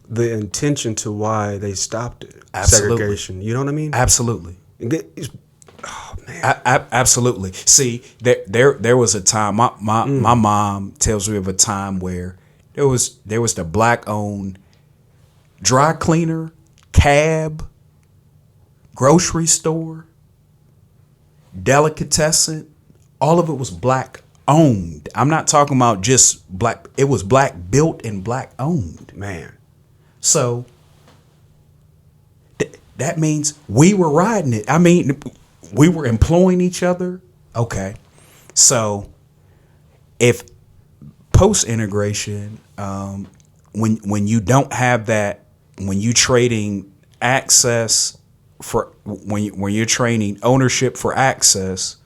the intention to why they stopped it? Absolutely. Segregation. You know what I mean? Absolutely. Oh man. Absolutely. See, there was a time. My mom tells me of a time where there was the black owned dry cleaner, cab, grocery store, delicatessen. All of it was black owned. I'm not talking about just black. It was black built and black owned. Man. So that means we were riding it. I mean, we were employing each other. Okay. So if post integration, when you don't have that, when you trading access for, when you're trading ownership for access,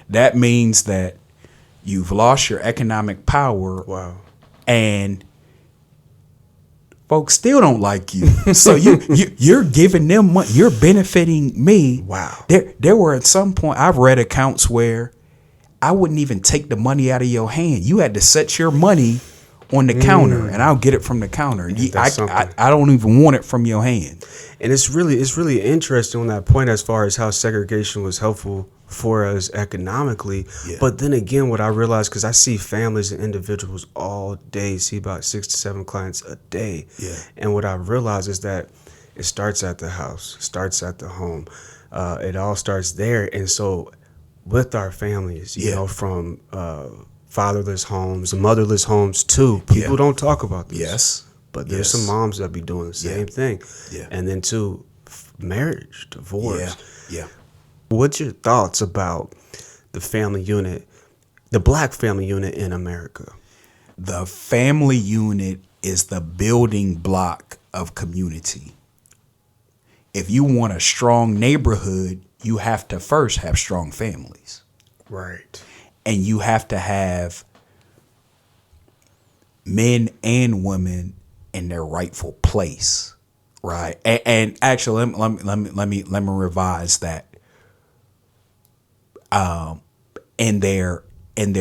that means that you've lost your economic power. Wow. And folks still don't like you. So you're giving them money. You're benefiting me. Wow. There were at some point, I've read accounts where I wouldn't even take the money out of your hand. You had to set your money on the counter and I'll get it from the counter. I don't even want it from your hand. And it's really interesting on that point as far as how segregation was helpful for us economically. Yeah. But then again, what I realized, because I see families and individuals all day, see about 6 to 7 clients a day. Yeah. And what I realized is that it starts at the house, starts at the home. It all starts there. And so with our families, you know, from fatherless homes, motherless homes too, people don't talk about this. Yes. But there's some moms that be doing the same thing. Yeah. And then too, marriage, divorce. Yeah. What's your thoughts about the family unit, the black family unit in America? The family unit is the building block of community. If you want a strong neighborhood, you have to first have strong families. Right. And you have to have men and women in their rightful place. Right. And actually, let me revise that. In their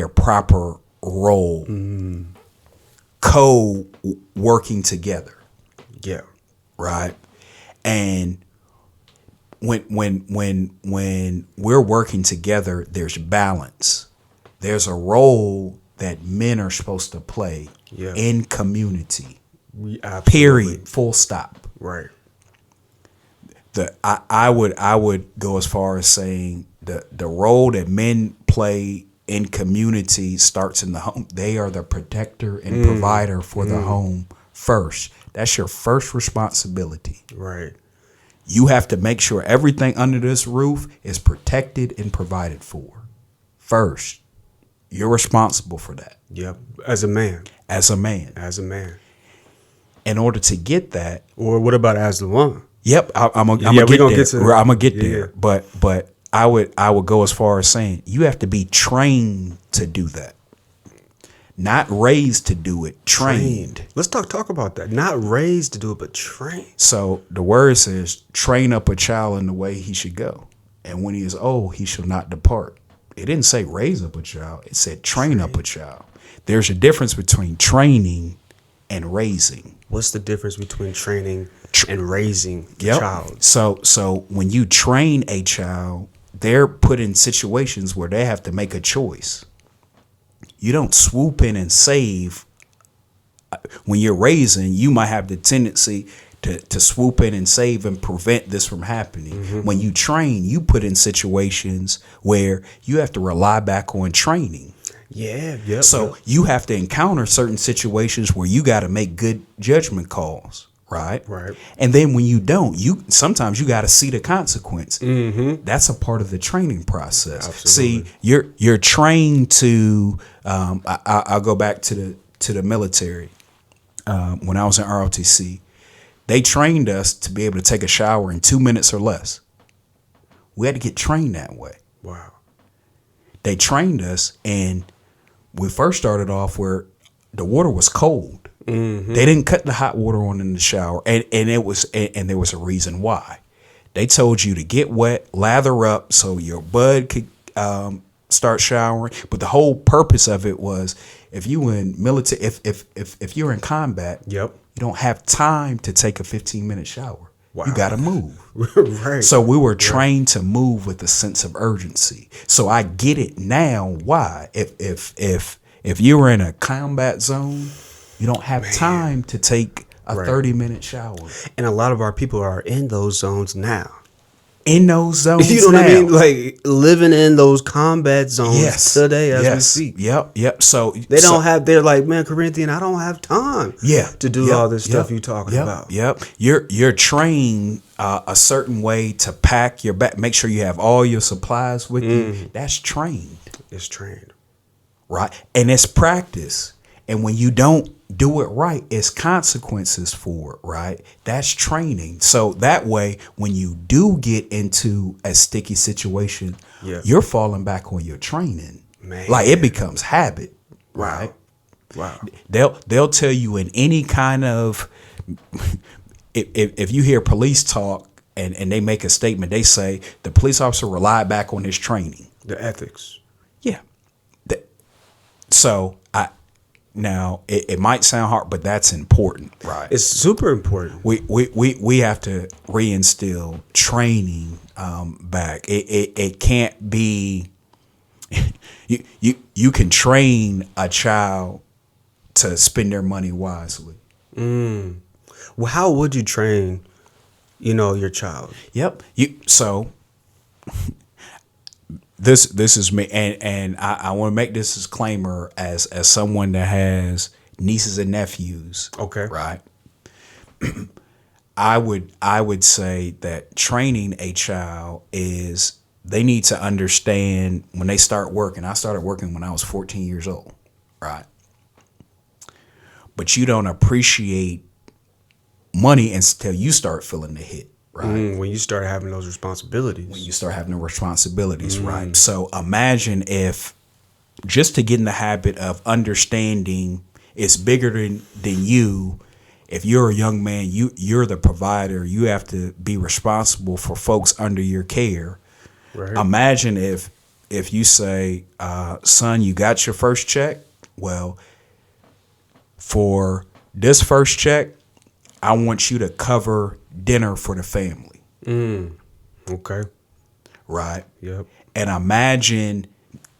proper role, co-working together. Yeah. Right. And when we're working together, there's balance. There's a role that men are supposed to play in community. Period. Full stop. Right. I would go as far as saying the role that men play in community starts in the home. They are the protector and provider for the home first. That's your first responsibility. Right. You have to make sure everything under this roof is protected and provided for. First, you're responsible for that. Yep. As a man. In order to get that. Or what about as the woman? Yep. I'm gonna get there. But I would go as far as saying you have to be trained to do that. Not raised to do it, trained. Let's talk about that. Not raised to do it, but trained. So the word says, train up a child in the way he should go. And when he is old, he shall not depart. It didn't say raise up a child. It said train up a child. There's a difference between training and raising. What's the difference between training and raising a child? So when you train a child, they're put in situations where they have to make a choice. You don't swoop in and save. When you're raising, you might have the tendency to swoop in and save and prevent this from happening. When you train, you put in situations where you have to rely back on training. Yeah. Yep. So you have to encounter certain situations where you got to make good judgment calls. Right. And then when you don't, sometimes you got to see the consequence. That's a part of the training process. Absolutely. See, you're trained to. I'll go back to the military. When I was in ROTC, they trained us to be able to take a shower in 2 minutes or less. We had to get trained that way. Wow. They trained us, and we first started off where the water was cold. They didn't cut the hot water on in the shower, and there was a reason why. They told you to get wet, lather up so your bud could start showering. But the whole purpose of it was, if you in military, if you're in combat, Yep. you don't have time to take a 15-minute shower. Wow. You got to move. Right. So we were trained to move with a sense of urgency. So I get it now. Why? If you were in a combat zone, you don't have time to take a 30-minute shower. And a lot of our people are in those zones now. In those zones, you know what I mean? Like living in those combat zones today as we speak. Yep. So they're like, man, Corinthian, I don't have time to do all this stuff you talking about. Yep. You're trained a certain way to pack your bag, make sure you have all your supplies with you. That's trained. It's trained. Right. And it's practice. And when you don't do it right, it's consequences for it, right? That's training. So that way, when you do get into a sticky situation, you're falling back on your training. Man. Like it becomes habit, right? Wow. They'll tell you in any kind of, if you hear police talk and they make a statement, they say the police officer relied back on his training. The ethics. Yeah. Now it might sound hard, but that's important, right? It's super important. We have to reinstill training back. It can't be. You can train a child to spend their money wisely. Well, how would you train, your child? Yep. This is me, and I want to make this disclaimer as someone that has nieces and nephews. Okay. Right. I would say that training a child is they need to understand when they start working. I started working when I was 14 years old. Right. But you don't appreciate money until you start feeling the hit. Right. When you start having those responsibilities. Right. So imagine if just to get in the habit of understanding it's bigger than you. If you're a young man, you're the provider. You have to be responsible for folks under your care. Right. Imagine if you say, son, you got your first check. Well, for this first check, I want you to cover dinner for the family. Okay. Right. Yep. And imagine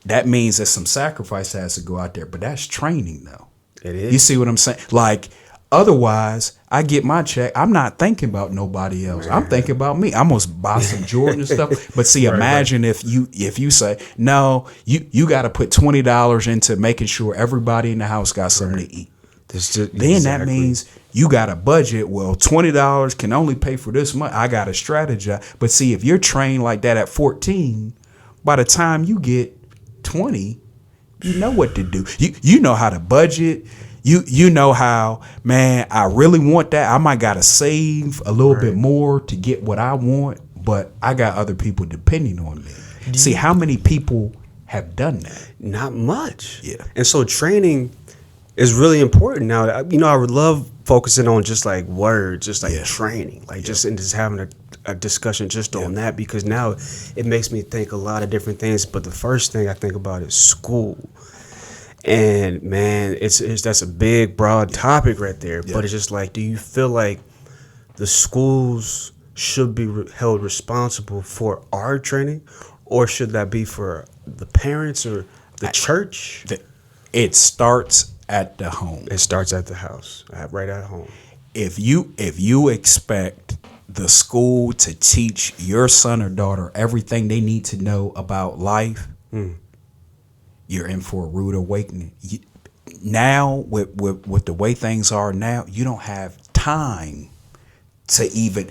that means that some sacrifice has to go out there, but that's training though. It is. You see what I'm saying? Like otherwise I get my check. I'm not thinking about nobody else. I'm thinking about me. I'm gonna buy some Jordan and stuff. But see, imagine if you say, no, you got to put $20 into making sure everybody in the house got something to eat. Then that means you got a budget. Well, $20 can only pay for this much. I got to strategize. But see, if you're trained like that at 14, by the time you get 20, you know what to do. You know how to budget. You know how, man, I really want that. I might got to save a little bit more to get what I want, but I got other people depending on me. See, how many people have done that? Not much. Yeah. And so training is really important. Now, I would love focusing on just like words, just like training, like just having a discussion just on that, because now it makes me think a lot of different things. But the first thing I think about is school. And man, that's a big, broad topic right there. But it's just like, do you feel like the schools should be held responsible for our training, or should that be for the parents or the church? It starts at the home. It starts at the house, right at home. if you expect the school to teach your son or daughter everything they need to know about life, you're in for a rude awakening. Now, with the way things are now, you don't have time to even.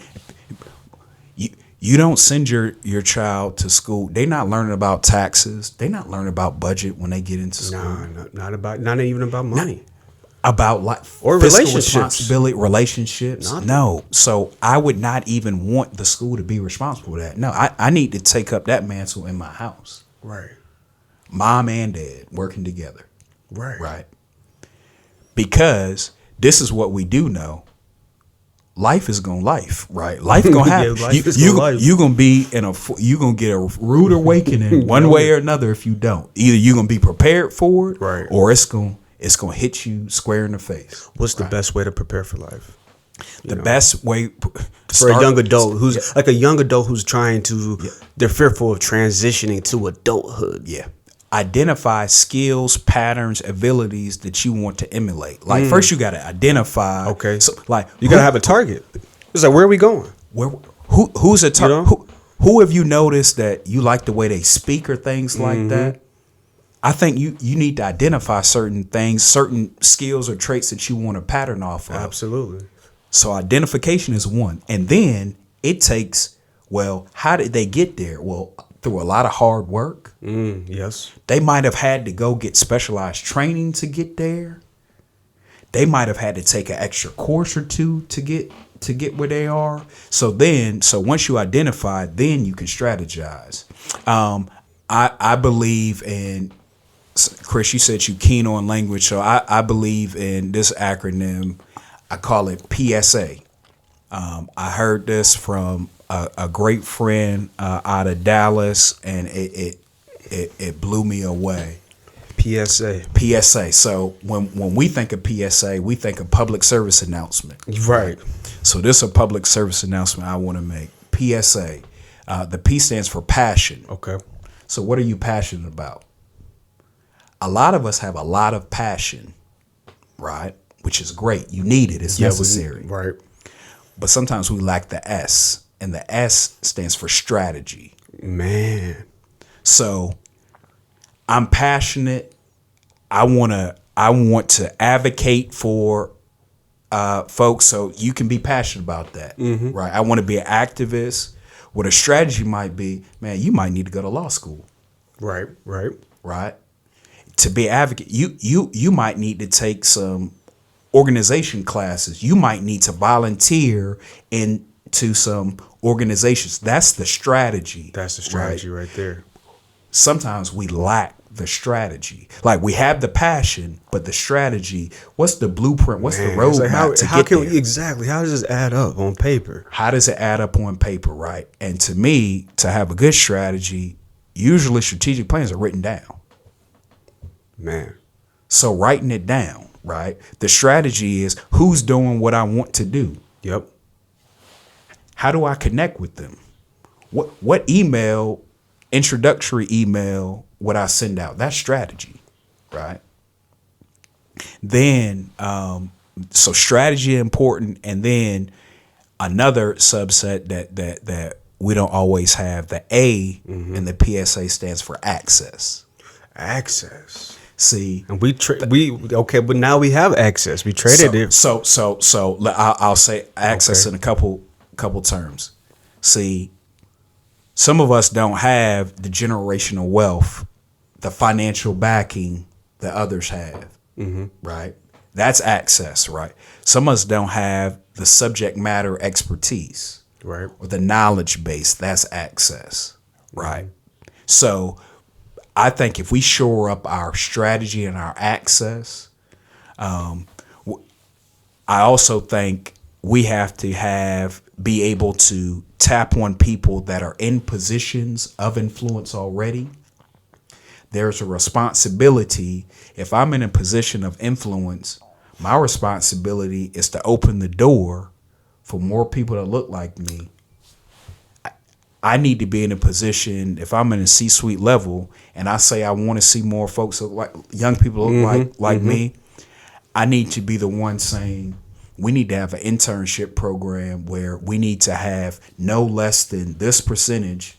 You don't send your child to school. They're not learning about taxes. They're not learning about budget when they get into school. Not even about money. About life or relationships. Responsibility, relationships. Nothing. No. So I would not even want the school to be responsible for that. No, I need to take up that mantle in my house. Right. Mom and dad working together. Right. Right. Because this is what we do know. Life is gonna life, right? Life gonna happen. You gonna be you gonna get a rude awakening one way or another if you don't. Either you gonna be prepared for it, right, or it's gonna hit you square in the face. What's the best way to prepare for life? The best way for a young adult who's like a young adult who's trying to, they're fearful of transitioning to adulthood. Yeah. Identify skills, patterns, abilities that you want to emulate. Like first you got to identify. Okay. So, like you got to have a target. It's like, where are we going? Who's a target? Who have you noticed that you like the way they speak or things like that? I think you need to identify certain things, certain skills or traits that you want to pattern off of. Absolutely. So identification is one. And then it takes, well, how did they get there? Well, through a lot of hard work. Yes. They might have had to go get specialized training to get there. They might have had to take an extra course or two to get where they are. So once you identify, then you can strategize. I believe in, Chris, you said you keen on language. So I believe in this acronym. I call it P.S.A.A. I heard this from a great friend out of Dallas, and it blew me away. P.S.A. P.S.A. So when we think of P.S.A., we think of public service announcement. Right. So this is a public service announcement I want to make. P.S.A. The P stands for passion. Okay. So what are you passionate about? A lot of us have a lot of passion, right? Which is great. You need it. It's necessary. Right. But sometimes we lack the S, and the S stands for strategy. Man. So I'm passionate. I want to advocate for folks, so you can be passionate about that, right? I want to be an activist. What a strategy might be, man, you might need to go to law school. Right. To be an advocate, you might need to take some organization classes. You might need to volunteer into some organizations. That's the strategy. That's the strategy right there. Sometimes we lack the strategy. Like we have the passion, but the strategy, what's the blueprint? What's the roadmap to get there? Exactly. How does this add up on paper? How does it add up on paper, right? And to me, to have a good strategy, usually strategic plans are written down. Man. So writing it down, right? The strategy is who's doing what I want to do. Yep. How do I connect with them? What email, introductory email would I send out? That's strategy, right? Then, so strategy important, and then another subset that we don't always have, the A in the P.S.A. stands for access. Access. See, and okay, but now we have access. We traded it. So I'll say access in a couple terms. See, some of us don't have the generational wealth, the financial backing that others have, right? That's access, right? Some of us don't have the subject matter expertise, right, or the knowledge base. That's access, right? So I think if we shore up our strategy and our access, I also think we have to be able to tap on people that are in positions of influence already. There's a responsibility. If I'm in a position of influence, my responsibility is to open the door for more people that look like me. I need to be in a position, if I'm in a C-suite level and I say I want to see more folks look like young people look like me, I need to be the one saying, we need to have an internship program where we need to have no less than this percentage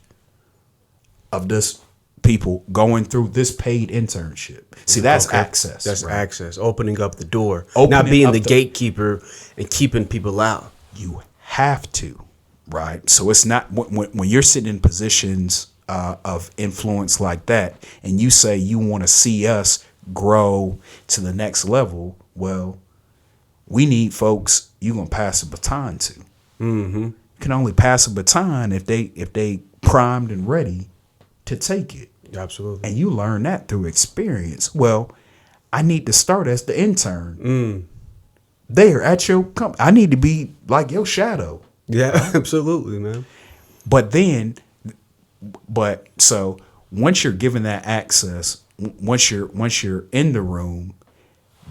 of this people going through this paid internship. See, that's access. That's right? access. Opening up the door. Opening not being up the gatekeeper and keeping people out. You have to, right? So it's not when you're sitting in positions of influence like that, and you say you want to see us grow to the next level. Well, we need folks you're gonna pass a baton to. Mm-hmm. You can only pass a baton if they primed and ready to take it. Absolutely. And you learn that through experience. Well, I need to start as the intern. There at your company. I need to be like your shadow. Yeah, right? Absolutely, man. But so once you're given that access, once you're in the room,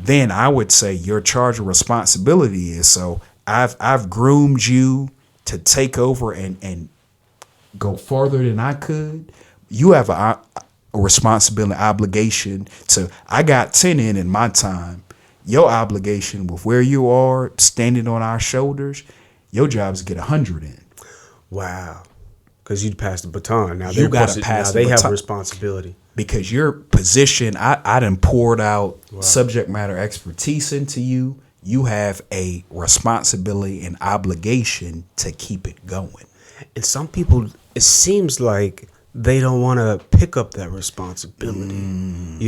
then I would say your charge of responsibility is, so I've groomed you to take over and go farther than I could. You have a responsibility, obligation to, I got 10 in my time. Your obligation with where you are standing on our shoulders, your job is to get 100 in. Wow. Because you passed the baton. Now you got to pass the baton. They have a responsibility. Because your position, I done poured out subject matter expertise into you. You have a responsibility and obligation to keep it going. And some people, it seems like they don't want to pick up that responsibility.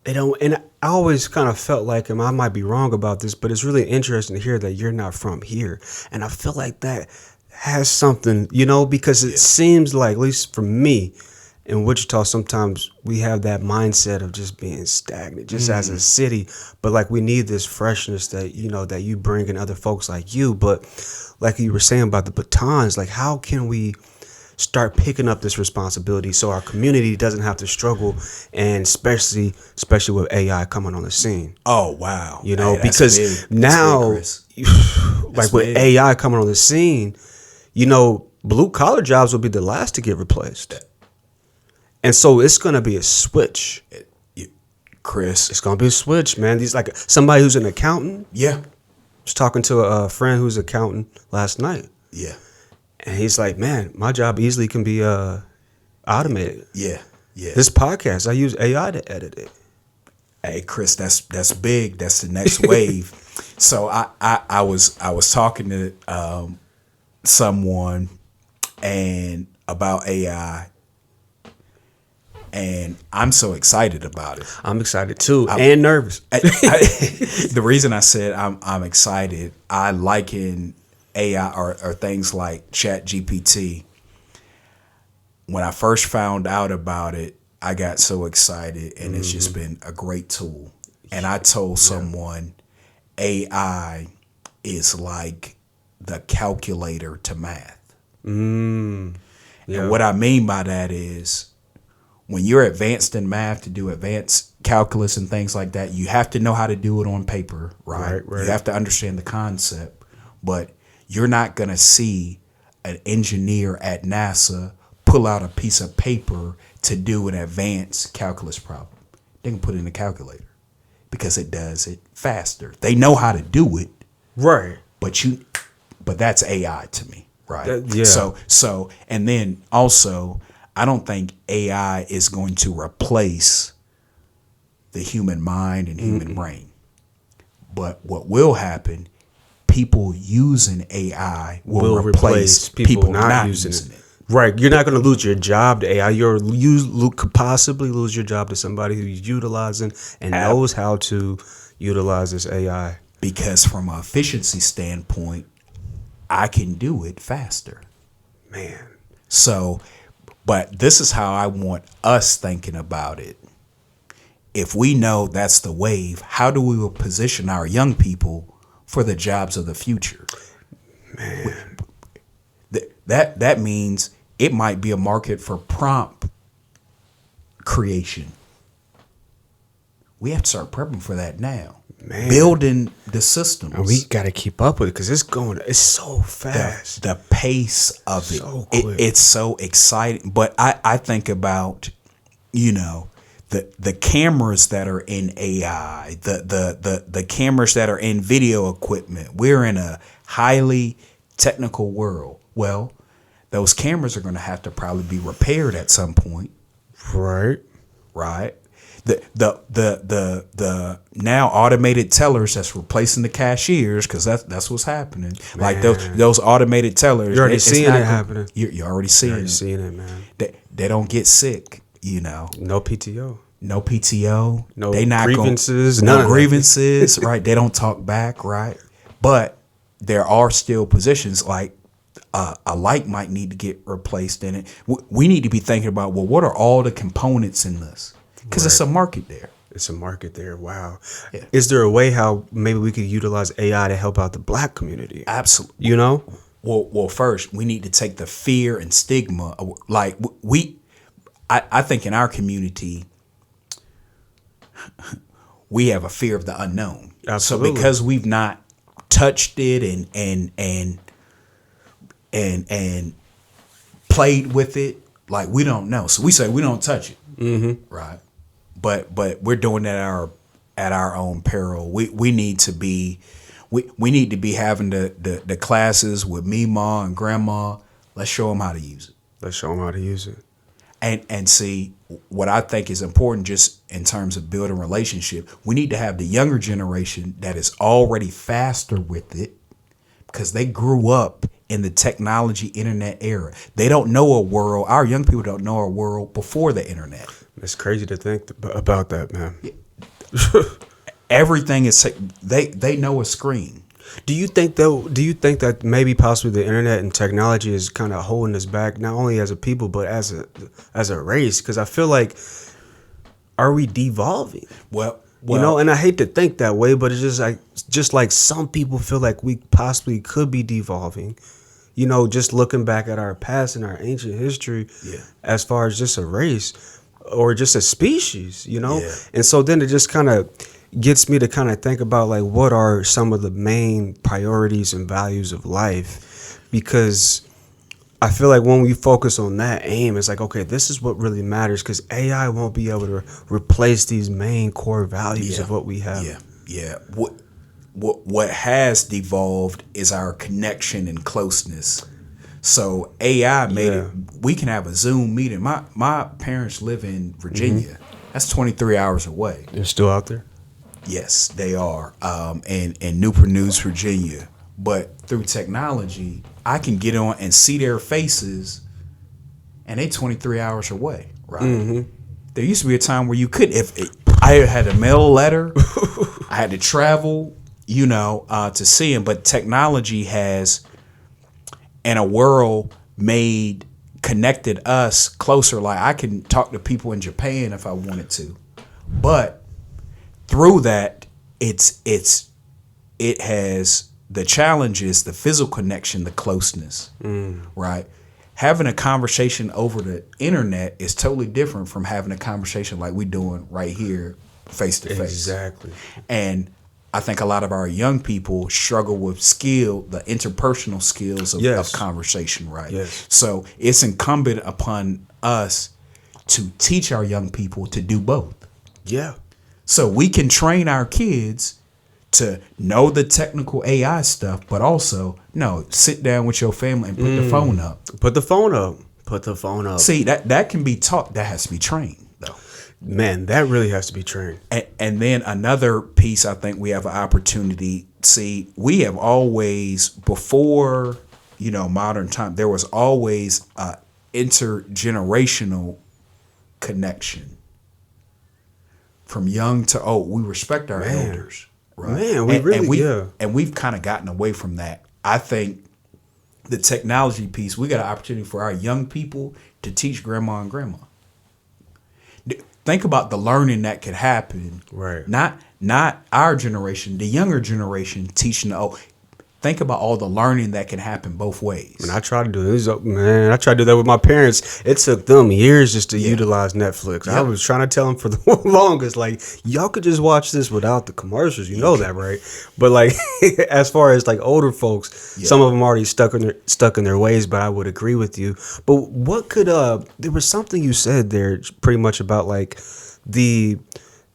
They don't. And I always kind of felt like, and I might be wrong about this, but it's really interesting to hear that you're not from here. And I feel like that has something, because it seems like, at least for me, in Wichita, sometimes we have that mindset of just being stagnant, just as a city. But like, we need this freshness that, that you bring in other folks like you. But like you were saying about the batons, like, how can we start picking up this responsibility so our community doesn't have to struggle, and especially with AI coming on the scene? Oh, wow. Because big. Now, Big, like with AI coming on the scene, blue collar jobs will be the last to get replaced. And so it's going to be a switch. Chris. It's going to be a switch, man. These like somebody who's an accountant. Yeah. I was talking to a friend who's an accountant last night. Yeah. And he's like, man, my job easily can be automated. Yeah. Yeah. This podcast, I use AI to edit it. Hey, Chris, that's big. That's the next wave. So I was talking to someone and about AI, and I'm so excited about it. I'm excited too, and nervous. The reason I said I'm excited, I liken AI or things like ChatGPT. When I first found out about it, I got so excited, and it's just been a great tool. And I told someone AI is like the calculator to math. And what I mean by that is, when you're advanced in math to do advanced calculus and things like that, you have to know how to do it on paper, right? You have to understand the concept, but you're not going to see an engineer at NASA pull out a piece of paper to do an advanced calculus problem. They can put it in a calculator because it does it faster. They know how to do it. Right. But that's AI to me, right? Yeah. So, and then also, I don't think AI is going to replace the human mind and human brain. But what will happen, people using AI will replace people not using it. Right. You're not going to lose your job to AI. You could possibly lose your job to somebody who's utilizing and knows how to utilize this AI. Because from an efficiency standpoint, I can do it faster. Man. So, but this is how I want us thinking about it. If we know that's the wave, how do we position our young people for the jobs of the future? Man. That means it might be a market for prompt creation. We have to start prepping for that now. Man. Building the systems. And we got to keep up with it because it's so fast. The pace of it. So quick. It's so exciting. But I think about, the cameras that are in AI, the cameras that are in video equipment. We're in a highly technical world. Well, those cameras are going to have to probably be repaired at some point. Right. Right. The now automated tellers that's replacing the cashiers, because that's what's happening. Man. Like those automated tellers. You're already seeing it happening. You're already seeing it. Seeing it, man. They don't get sick, No PTO. No PTO. No they not grievances. No grievances, right? They don't talk back, right? But there are still positions like a light might need to get replaced in it. We need to be thinking about, well, what are all the components in this? Because it's a market there. It's a market there. Wow. Yeah. Is there a way how maybe we could utilize AI to help out the Black community? Absolutely. Well, first we need to take the fear and stigma. Like I think in our community, we have a fear of the unknown. Absolutely. So because we've not touched it and played with it, like we don't know. So we say we don't touch it. Mm-hmm. Right. But we're doing that at our own peril. We need to be having the classes with me, ma, and grandma. Let's show them how to use it. And see, what I think is important just in terms of building relationship, we need to have the younger generation that is already faster with it because they grew up in the technology internet era. They don't know a world. Our young people don't know a world before the internet. It's crazy to think about that, man. Everything is they know a screen. Do you think that maybe possibly the internet and technology is kind of holding us back, not only as a people but as a race? Because I feel like, are we devolving? Well, and I hate to think that way, but it's just like some people feel like we possibly could be devolving. Just looking back at our past and our ancient history, as far as just a race or just a species, And so then it just kind of gets me to kind of think about like what are some of the main priorities and values of life, because I feel like when we focus on that aim, it's like, okay, this is what really matters, because AI won't be able to replace these main core values of what we have. Yeah. What has devolved is our connection and closeness. So AI made it. We can have a Zoom meeting. My parents live in Virginia. Mm-hmm. That's 23 hours away. They're still out there? Yes, they are. In Newport News, Virginia. But through technology, I can get on and see their faces, and they 23 hours away, right? Mm-hmm. There used to be a time where you couldn't. If I had to mail a letter, I had to travel, to see them. But technology has, in a world, connected us closer. Like I can talk to people in Japan if I wanted to, but through that, it has the challenge is the physical connection, the closeness, right? Having a conversation over the internet is totally different from having a conversation like we're doing right here, face to face. Exactly. And I think a lot of our young people struggle with the interpersonal skills of conversation, right? Yes. So it's incumbent upon us to teach our young people to do both. Yeah. So we can train our kids to know the technical AI stuff, but also, sit down with your family and put the phone up. Put the phone up. See, that can be taught. That has to be trained, though. Man, that really has to be trained. And then another piece, I think we have an opportunity. See, we have always, before, modern time, there was always a intergenerational connection. From young to old, we respect our elders, right? Man, we've kind of gotten away from that. I think the technology piece, we got an opportunity for our young people to teach grandma and grandma. Think about the learning that could happen. Right. Not our generation, the younger generation teaching the old. Think about all the learning that can happen both ways. And I tried to do this. Man, I tried to do that with my parents. It took them years just to utilize Netflix. Yep. I was trying to tell them for the longest, like, y'all could just watch this without the commercials. You know that, right? But like, as far as like older folks, some of them already stuck in their ways. But I would agree with you. But what could there was something you said there, pretty much about like the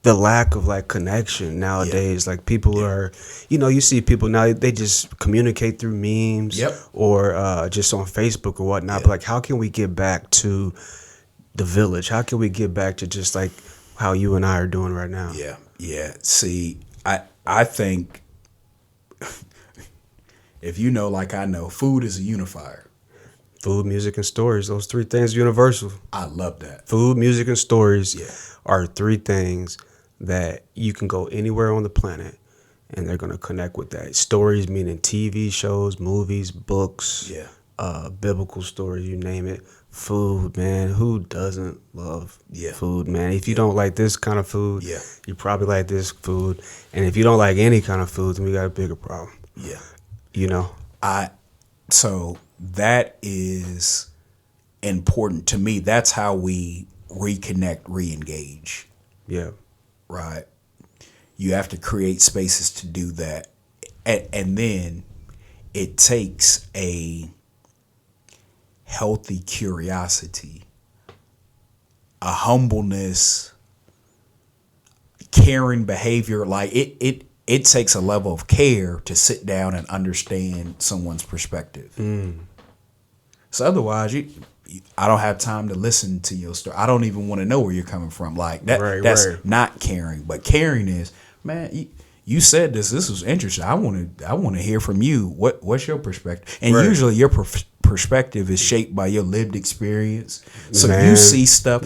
lack of like connection nowadays. Like people are, you see people now, they just communicate through memes or just on Facebook or whatnot. But like, how can we get back to the village? How can we get back to just like how you and I are doing right now? Yeah. See, I think if you know, like I know, food is a unifier. Food, music, and stories. Those three things are universal. I love that. Food, music, and stories are three things that you can go anywhere on the planet and they're going to connect with that. Stories meaning TV shows, movies, books, biblical stories, you name it. Food, man. Who doesn't love food, man? If you don't like this kind of food, you probably like this food. And if you don't like any kind of food, then we got a bigger problem. So that is important to me. That's how we reconnect, re-engage. Yeah. Right. You have to create spaces to do that. And then it takes a healthy curiosity, a humbleness, caring behavior. Like it takes a level of care to sit down and understand someone's perspective. So otherwise, I don't have time to listen to your story. I don't even want to know where you're coming from. Like that's not caring. But caring is, man, you said this was interesting. I want to hear from you. What's your perspective? And usually your perspective is shaped by your lived experience. So you see stuff.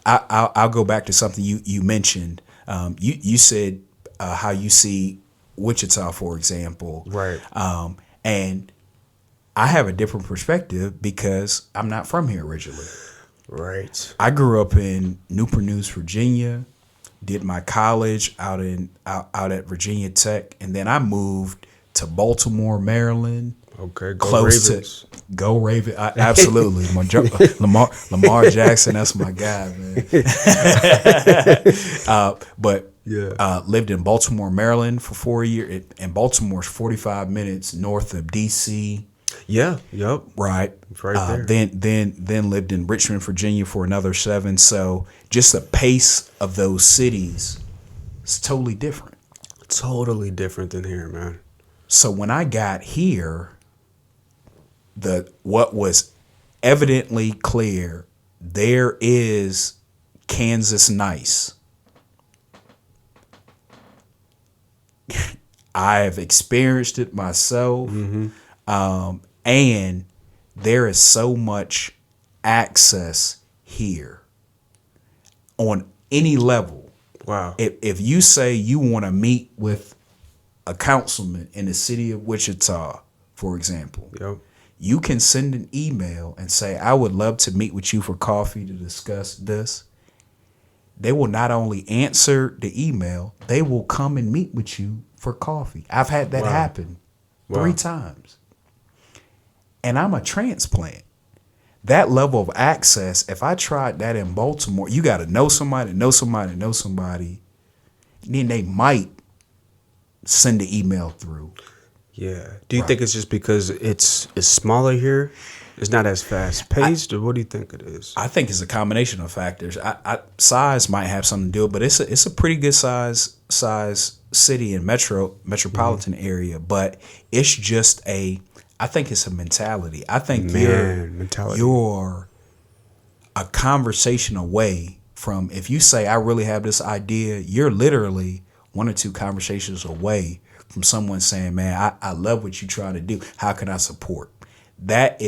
I'll go back to something you mentioned. You said how you see Wichita, for example. Right. And I have a different perspective because I'm not from here originally. Right. I grew up in Newport News, Virginia, did my college out at Virginia Tech, and then I moved to Baltimore, Maryland. Okay, go Ravens. Go Ravens. Absolutely. Lamar Jackson, that's my guy, man. Lived in Baltimore, Maryland for 4 years. And Baltimore's 45 minutes north of D.C. Yeah, yep. Right. It's right there. Then lived in Richmond, Virginia for another 7. So just the pace of those cities is totally different. Totally different than here, man. So when I got here, what was evidently clear, there is Kansas nice. I've experienced it myself. And there is so much access here on any level. Wow. If you say you want to meet with a councilman in the city of Wichita, for example, you can send an email and say, I would love to meet with you for coffee to discuss this. They will not only answer the email, they will come and meet with you for coffee. I've had that happen 3 times. And I'm a transplant. That level of access, if I tried that in Baltimore, you got to know somebody. Then they might send the email through. Yeah. Do you think it's just because it's smaller here? It's not as fast paced, or what do you think it is? I think it's a combination of factors. Size might have something to do with it, but it's a pretty good size city and metropolitan area. But it's just I think it's a mentality. I think you're a conversation away from, if you say, I really have this idea, you're literally 1 or 2 conversations away from someone saying, man, I love what you try to do. How can I support? That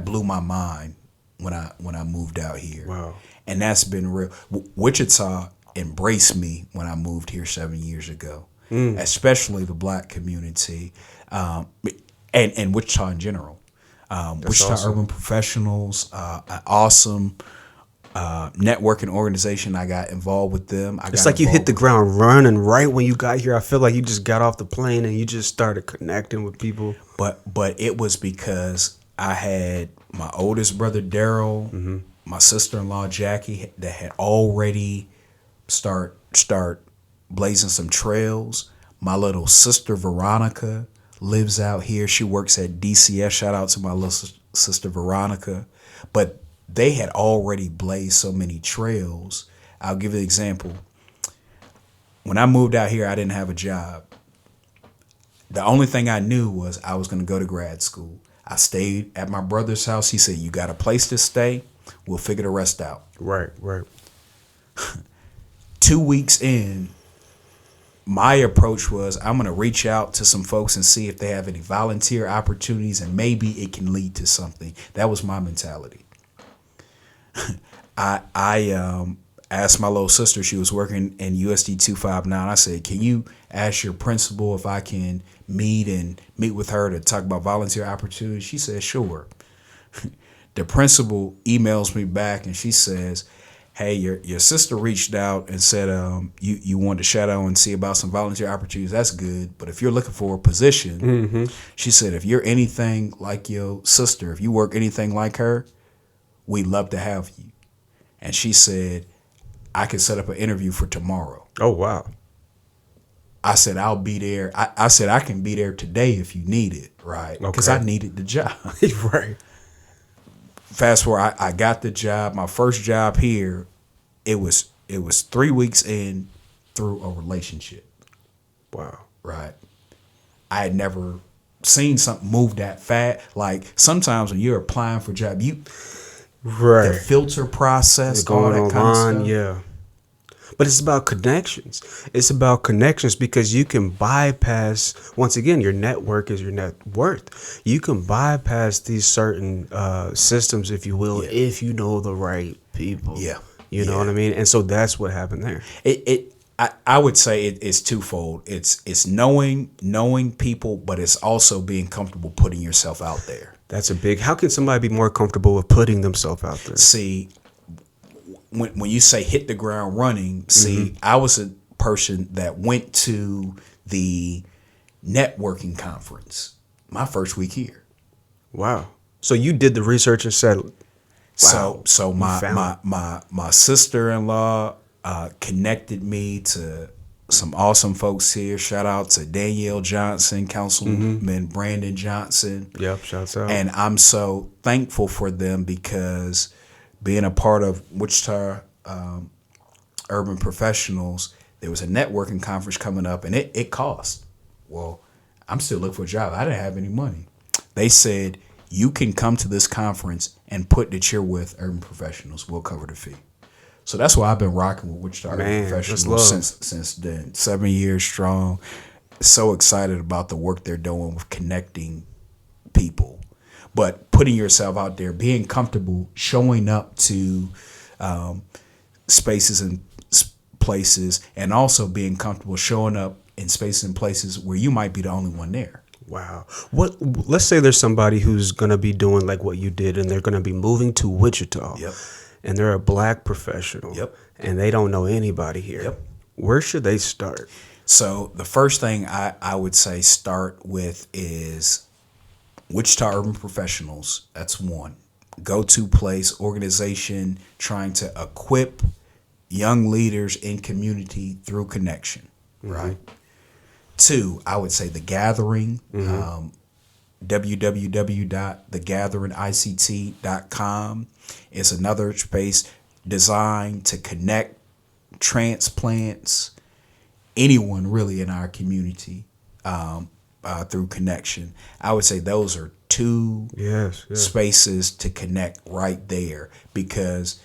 blew my mind when I moved out here. Wow. And that's been real. Wichita embraced me when I moved here 7 years ago, especially the Black community. And Wichita in general. Wichita awesome. Urban Professionals, an awesome networking organization. I got involved with them. It's like you hit the ground running right when you got here. I feel like you just got off the plane and you just started connecting with people. But it was because I had my oldest brother, Daryl, my sister-in-law, Jackie, that had already start blazing some trails. My little sister, Veronica, lives out here. She works at DCS. Shout out to my little sister Veronica. But they had already blazed so many trails. I'll give you an example. When I moved out here, I didn't have a job. The only thing I knew was I was going to go to grad school. I stayed at my brother's house. He said, "You got a place to stay. We'll figure the rest out." Right. 2 weeks in, my approach was I'm going to reach out to some folks and see if they have any volunteer opportunities, and maybe it can lead to something. That was my mentality. I asked my little sister, she was working in USD 259. I said, "Can you ask your principal if I can meet with her to talk about volunteer opportunities?" She said, "Sure." The principal emails me back and she says, "Hey, your sister reached out and said you wanted to shadow and see about some volunteer opportunities. That's good. But if you're looking for a position," she said, "if you're anything like your sister, if you work anything like her, we'd love to have you." And she said, "I can set up an interview for tomorrow." Oh, wow. I said, "I'll be there." I said, "I can be there today if you need it," right? Because I needed the job. Right. Fast forward, I got the job. My first job here, it was 3 weeks in through a relationship. Wow. Right. I had never seen something move that fast. Like sometimes when you're applying for a job, the filter process, going all that kind of online, stuff. yeah. But it's about connections. It's about connections because you can bypass, once again, your network is your net worth. You can bypass these certain systems, if you will, if you know the right people. Yeah. You know what I mean? And so that's what happened there. I would say it's twofold. It's knowing people, but it's also being comfortable putting yourself out there. That's a big. How can somebody be more comfortable with putting themselves out there? See, when you say hit the ground running, I was a person that went to the networking conference my first week here. Wow. So you did the research and said, wow, so my sister-in-law connected me to some awesome folks here. Shout out to Danielle Johnson, Councilman Brandon Johnson. Yep, shouts out. And I'm so thankful for them because being a part of Wichita Urban Professionals, there was a networking conference coming up, and it cost. Well, I'm still looking for a job. I didn't have any money. They said, "You can come to this conference and put that you're with Urban Professionals. We'll cover the fee." So that's why I've been rocking with Wichita Urban Professionals since then. 7 years strong. So excited about the work they're doing with connecting people. But putting yourself out there, being comfortable, showing up to spaces and places, and also being comfortable showing up in spaces and places where you might be the only one there. Wow. Let's say there's somebody who's going to be doing like what you did, and they're going to be moving to Wichita. Yep. And they're a black professional. Yep. And they don't know anybody here. Yep. Where should they start? So the first thing I would say start with is Wichita Urban Professionals. That's one. Go-to place, organization trying to equip young leaders in community through connection, right? Two, I would say The Gathering, www.thegatheringict.com is another space designed to connect transplants, anyone really in our community through connection. I would say those are two spaces to connect right there because,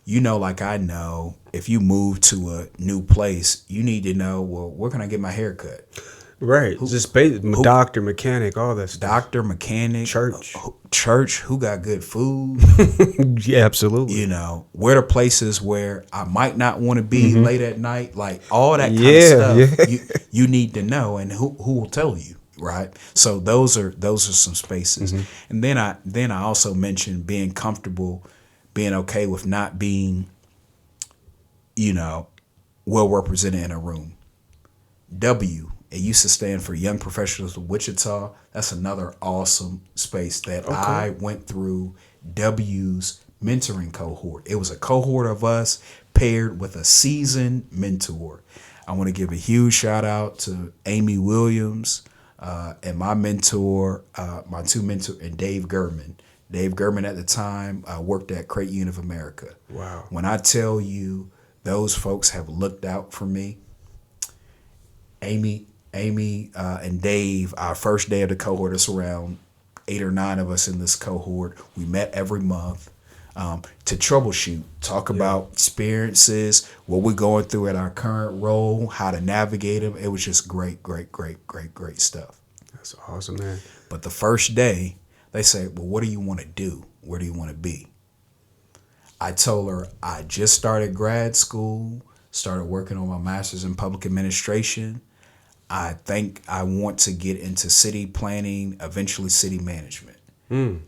like I know, if you move to a new place, you need to know, well, where can I get my hair cut? Right. Doctor, mechanic, all that stuff. Doctor, mechanic. Church, who got good food? Yeah, absolutely. Where the places where I might not want to be late at night, like all that kind of stuff you need to know, and who will tell you, right? So those are some spaces. And then I also mentioned being comfortable, being okay with not being, well represented in a room. It used to stand for Young Professionals of Wichita. That's another awesome space that I went through W's mentoring cohort. It was a cohort of us paired with a seasoned mentor. I want to give a huge shout out to Amy Williams and my mentor, my two mentors, and Dave Gurman. Dave Gurman at the time worked at Creighton Union of America. Wow. When I tell you those folks have looked out for me, Amy, and Dave, our first day of the cohort, it's around 8 or 9 of us in this cohort. We met every month to troubleshoot, talk about experiences, what we're going through at our current role, how to navigate them. It was just great stuff. That's awesome, man. But the first day, they say, well, what do you want to do? Where do you want to be? I told her I just started grad school, started working on my master's in public administration. I think I want to get into city planning, eventually city management.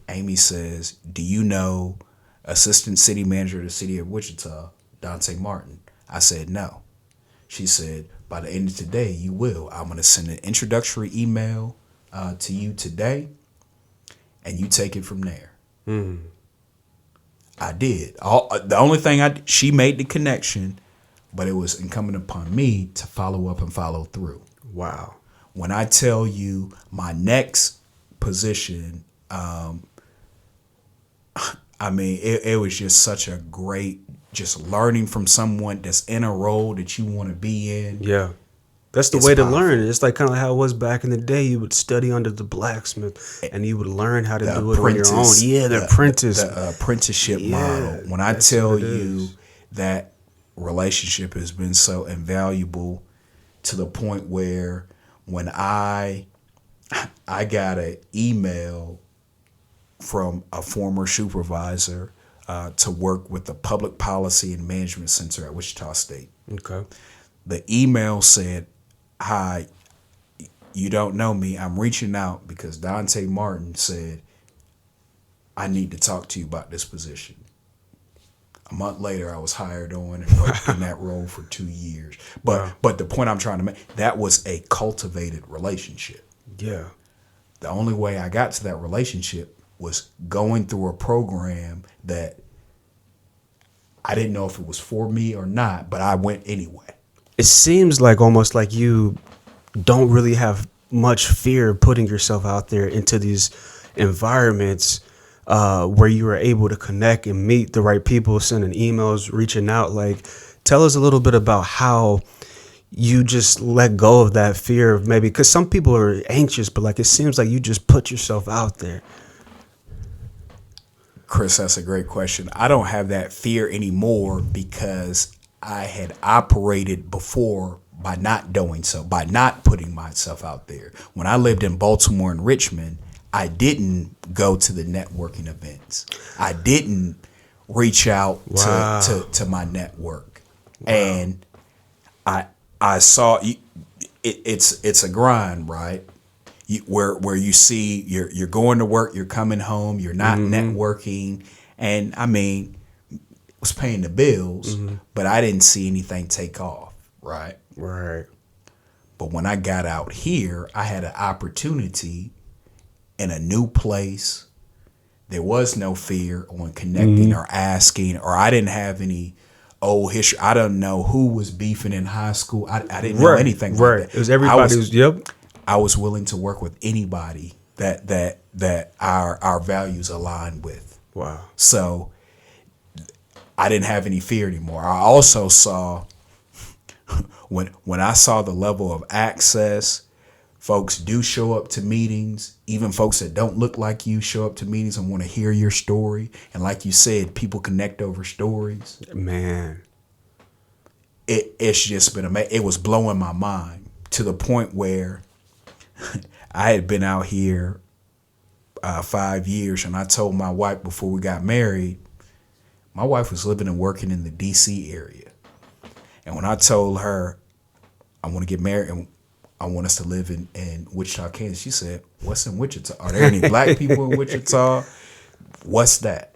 Amy says, do you know Assistant City Manager of the City of Wichita, Dante Martin? I said, no. She said, by the end of today, you will. I'm going to send an introductory email to you today, and you take it from there. I did. The only thing she made the connection, but it was incumbent upon me to follow up and follow through. Wow. When I tell you my next position, it was just such a great, just learning from someone that's in a role that you want to be in. Yeah. That's the way to learn. It's like kind of how it was back in the day. You would study under the blacksmith and you would learn how to do it on your own. Yeah, the apprentice. The apprenticeship model. When I tell you that relationship has been so invaluable to the point where when I got an email from a former supervisor to work with the Public Policy and Management Center at Wichita State. Okay. The email said, hi, you don't know me. I'm reaching out because Dante Martin said, I need to talk to you about this position. A month later, I was hired on and worked in that role for 2 years. But the point I'm trying to make, that was a cultivated relationship. Yeah. The only way I got to that relationship was going through a program that I didn't know if it was for me or not, but I went anyway. It seems like almost like you don't really have much fear of putting yourself out there into these environments where you are able to connect and meet the right people, sending emails, reaching out. Like, tell us a little bit about how you just let go of that fear of maybe, because some people are anxious, but like it seems like you just put yourself out there. Chris, that's a great question. I don't have that fear anymore because I had operated before by not doing so, by not putting myself out there. When I lived in Baltimore and Richmond, I didn't go to the networking events. I didn't reach out to my network. Wow. And I saw it's a grind, right? Where you see you're going to work, you're coming home, you're not networking, and I mean, was paying the bills, but I didn't see anything take off, right? Right. But when I got out here, I had an opportunity in a new place. There was no fear on connecting or asking, or I didn't have any old history. I don't know who was beefing in high school. I didn't know anything like that. It was everybody. I was willing to work with anybody that our values aligned with. Wow. So I didn't have any fear anymore. I also saw when I saw the level of access, folks do show up to meetings. Even folks that don't look like you show up to meetings and want to hear your story. And like you said, people connect over stories. Man, it's just been amazing. It was blowing my mind to the point where I had been out here 5 years, and I told my wife before we got married, my wife was living and working in the D.C. area. And when I told her I want to get married and I want us to live in Wichita, Kansas, she said, what's in Wichita? Are there any black people in Wichita? What's that?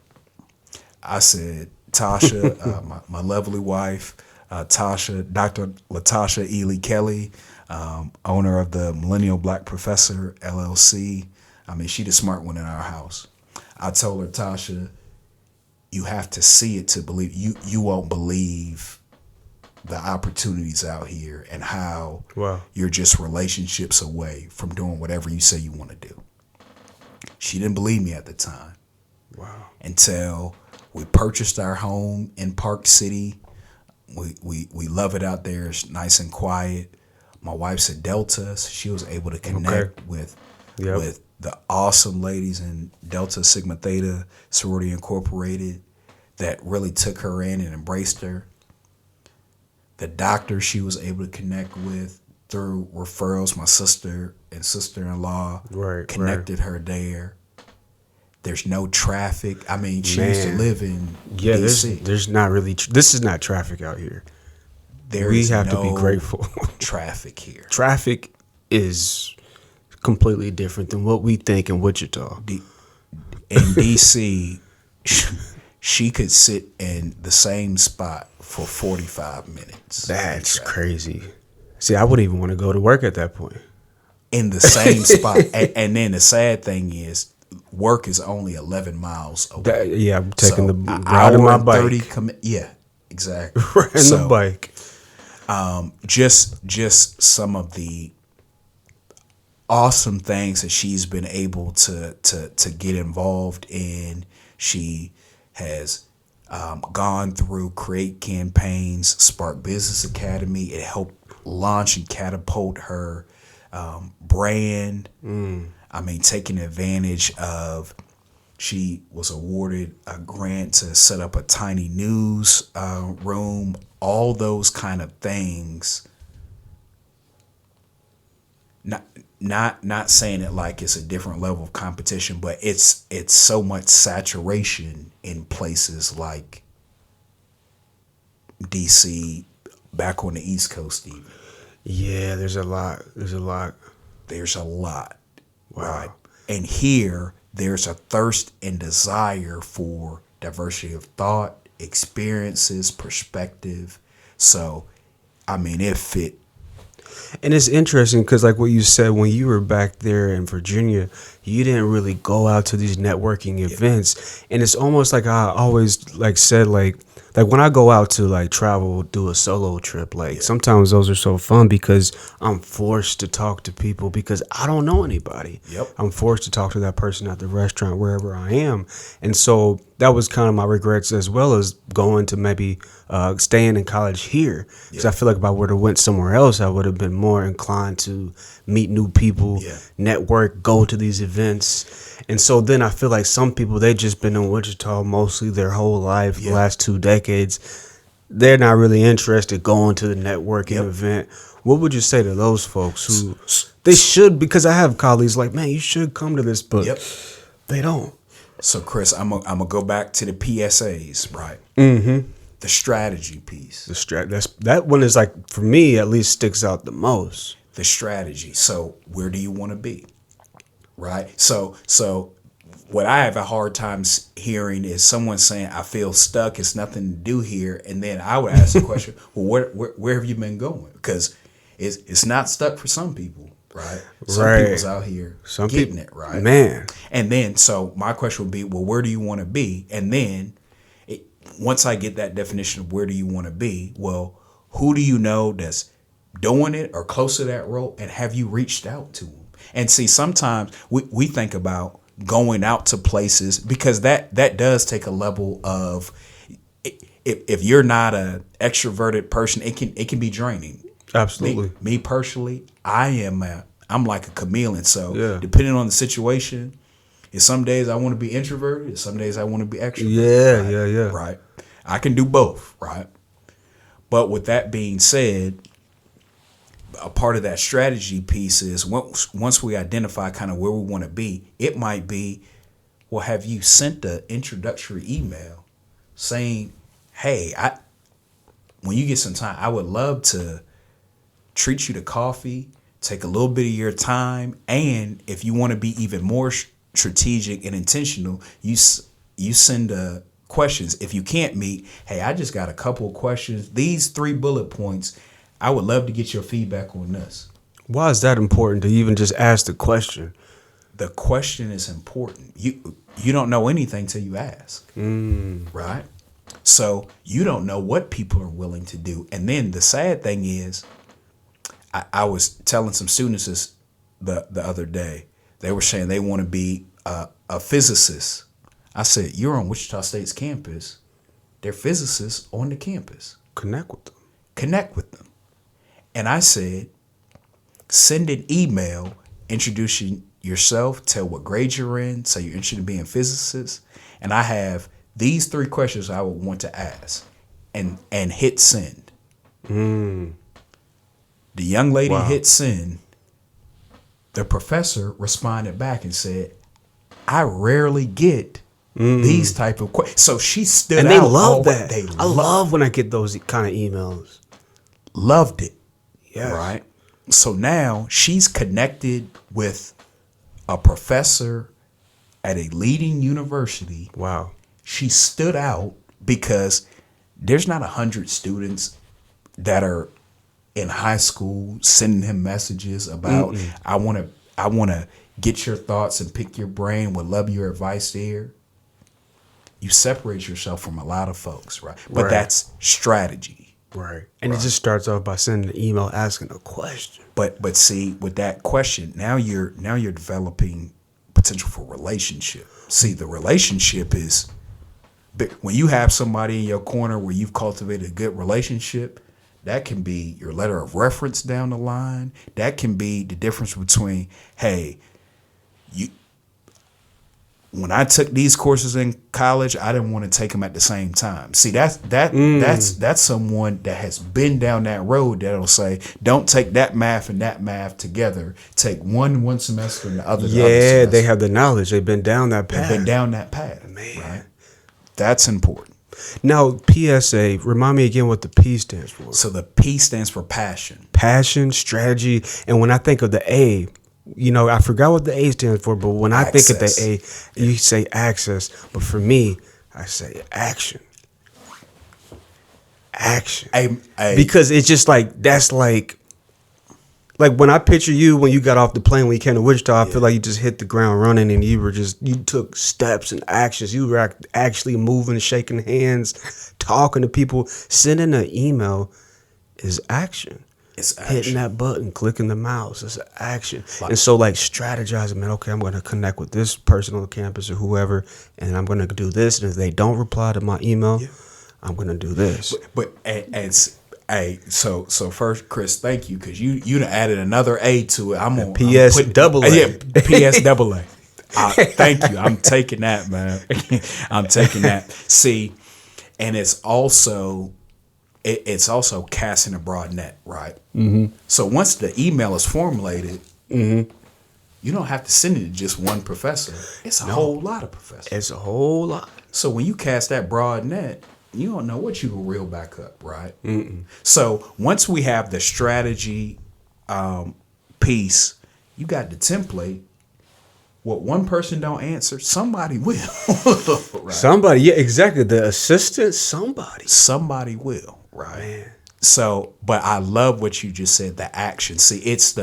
I said, Tasha, my lovely wife, Tasha, Dr. Latasha Ely Kelly, owner of the Millennial Black Professor, LLC. I mean, she the smart one in our house. I told her, Tasha, you have to see it to believe. You won't believe the opportunities out here and how you're just relationships away from doing whatever you say you want to do. She didn't believe me at the time. Wow. until we purchased our home in Park City. We love it out there. It's nice and quiet. My wife's a Delta, so she was able to connect with the awesome ladies in Delta Sigma Theta Sorority Incorporated that really took her in and embraced her. The doctor she was able to connect with through referrals, my sister and sister-in-law connected her there. There's no traffic. I mean, she used to live in DC. There's not really. This is not traffic out here. We have to be grateful. Traffic here. Traffic is completely different than what we think in Wichita. In DC, she could sit in the same spot for 45 minutes. That's crazy. See, I wouldn't even want to go to work at that point. In the same spot. And then the sad thing is, work is only 11 miles away. I'm taking the ride on my bike. 30 exactly. Riding the bike. Just some of the awesome things that she's been able to get involved in. She has gone through create campaigns, Spark Business Academy. It helped launch and catapult her brand. I mean, taking advantage of, she was awarded a grant to set up a tiny news room, all those kind of things. Not saying it like it's a different level of competition, but it's so much saturation in places like DC, back on the East Coast even. Yeah, there's a lot. Wow. Right. And here, there's a thirst and desire for diversity of thought, experiences, perspective. So, I mean, it fit. And it's interesting because, like what you said, when you were back there in Virginia, you didn't really go out to these networking events. And it's almost like I always said, when I go out to travel, do a solo trip, sometimes those are so fun because I'm forced to talk to people because I don't know anybody. I'm forced to talk to that person at the restaurant, wherever I am. And so that was kind of my regrets, as well as going to maybe staying in college here. Because I feel like if I would have went somewhere else, I would have been more inclined to meet new people, network, go to these events. And so then I feel like some people, they've just been in Wichita mostly their whole life, the last 2 decades. They're not really interested going to the networking event. What would you say to those folks who they should? Because I have colleagues like, man, you should come to this, but they don't. So, Chris, I'm gonna go back to the P.S.A.s, right? Mm-hmm. The strategy piece. That one is for me at least sticks out the most. The strategy. So, where do you want to be? Right. So what I have a hard time hearing is someone saying, I feel stuck. It's nothing to do here. And then I would ask the question, well, where have you been going? Because it's not stuck for some people. Right. Some people's out here getting it. Right. Man. And then so my question would be, well, where do you want to be? And then once I get that definition of where do you want to be? Well, who do you know that's doing it or close to that role? And have you reached out to them? And see, sometimes we think about going out to places because that does take a level of, if you're not an extroverted person, it can be draining. Absolutely. Me personally, I'm like a chameleon. So depending on the situation, some days I want to be introverted, some days I want to be extroverted. Yeah. Right. I can do both. Right. But with that being said, a part of that strategy piece is once we identify kind of where we want to be, it might be, well, have you sent an introductory email saying, hey, when you get some time, I would love to treat you to coffee, take a little bit of your time. And if you want to be even more strategic and intentional, you send questions. If you can't meet, hey, I just got a couple of questions. These 3 bullet points, I would love to get your feedback on this. Why is that important to even just ask the question? The question is important. You don't know anything till you ask, right? So you don't know what people are willing to do. And then the sad thing is, I was telling some students this the other day. They were saying they want to be a physicist. I said, you're on Wichita State's campus. They're physicists on the campus. Connect with them. Connect with them. And I said, send an email introducing yourself, tell what grade you're in, say you're interested in being a physicist. And I have these 3 questions I would want to ask, and hit send. The young lady hit send. The professor responded back and said, I rarely get these type of questions. So she stood out. And they love that. I love when I get those kind of emails. Loved it. Yes. Right? So now she's connected with a professor at a leading university. Wow. She stood out because there's not 100 students that are in high school sending him messages about, I want to get your thoughts and pick your brain, would love your advice there. You separate yourself from a lot of folks, right? But that's strategy. Right. And it just starts off by sending an email asking a question. But see, with that question, now you're developing potential for relationship. See, the relationship is when you have somebody in your corner where you've cultivated a good relationship, that can be your letter of reference down the line. That can be the difference between, hey, when I took these courses in college, I didn't want to take them at the same time. See, that's someone that has been down that road that'll say, don't take that math and that math together. Take one semester and the other. Yeah, they have the knowledge. They've been down that path. Man. Right? That's important. Now, P.S.A., remind me again what the P stands for. So the P stands for passion. Passion, strategy, and when I think of the A, I forgot what the A stands for, but when I think of the A, you say access. But for me, I say action. Action. Because it's just like, that's like when I picture you when you got off the plane when you came to Wichita, I feel like you just hit the ground running and you took steps and actions. You were actually moving, shaking hands, talking to people. Sending an email is action. It's action. Hitting that button, clicking the mouse, it's action. And so strategizing, man, okay, I'm going to connect with this person on the campus or whoever, and I'm going to do this. And if they don't reply to my email, I'm going to do this. But so first, Chris, thank you, because you added another A to it. I'm on P.S.A.A. Yeah, P.S.A.A. Thank you. I'm taking that, man. I'm taking that. See, and it's also casting a broad net, right? Mm-hmm. So once the email is formulated, you don't have to send it to just one professor. It's a whole lot of professors. It's a whole lot. So when you cast that broad net, you don't know what you can reel back up, right? So once we have the strategy piece, you got the template. What one person don't answer, somebody will. Right? Somebody, yeah, exactly. The assistant, somebody will, right? Man. So, but I love what you just said, the action. See, it's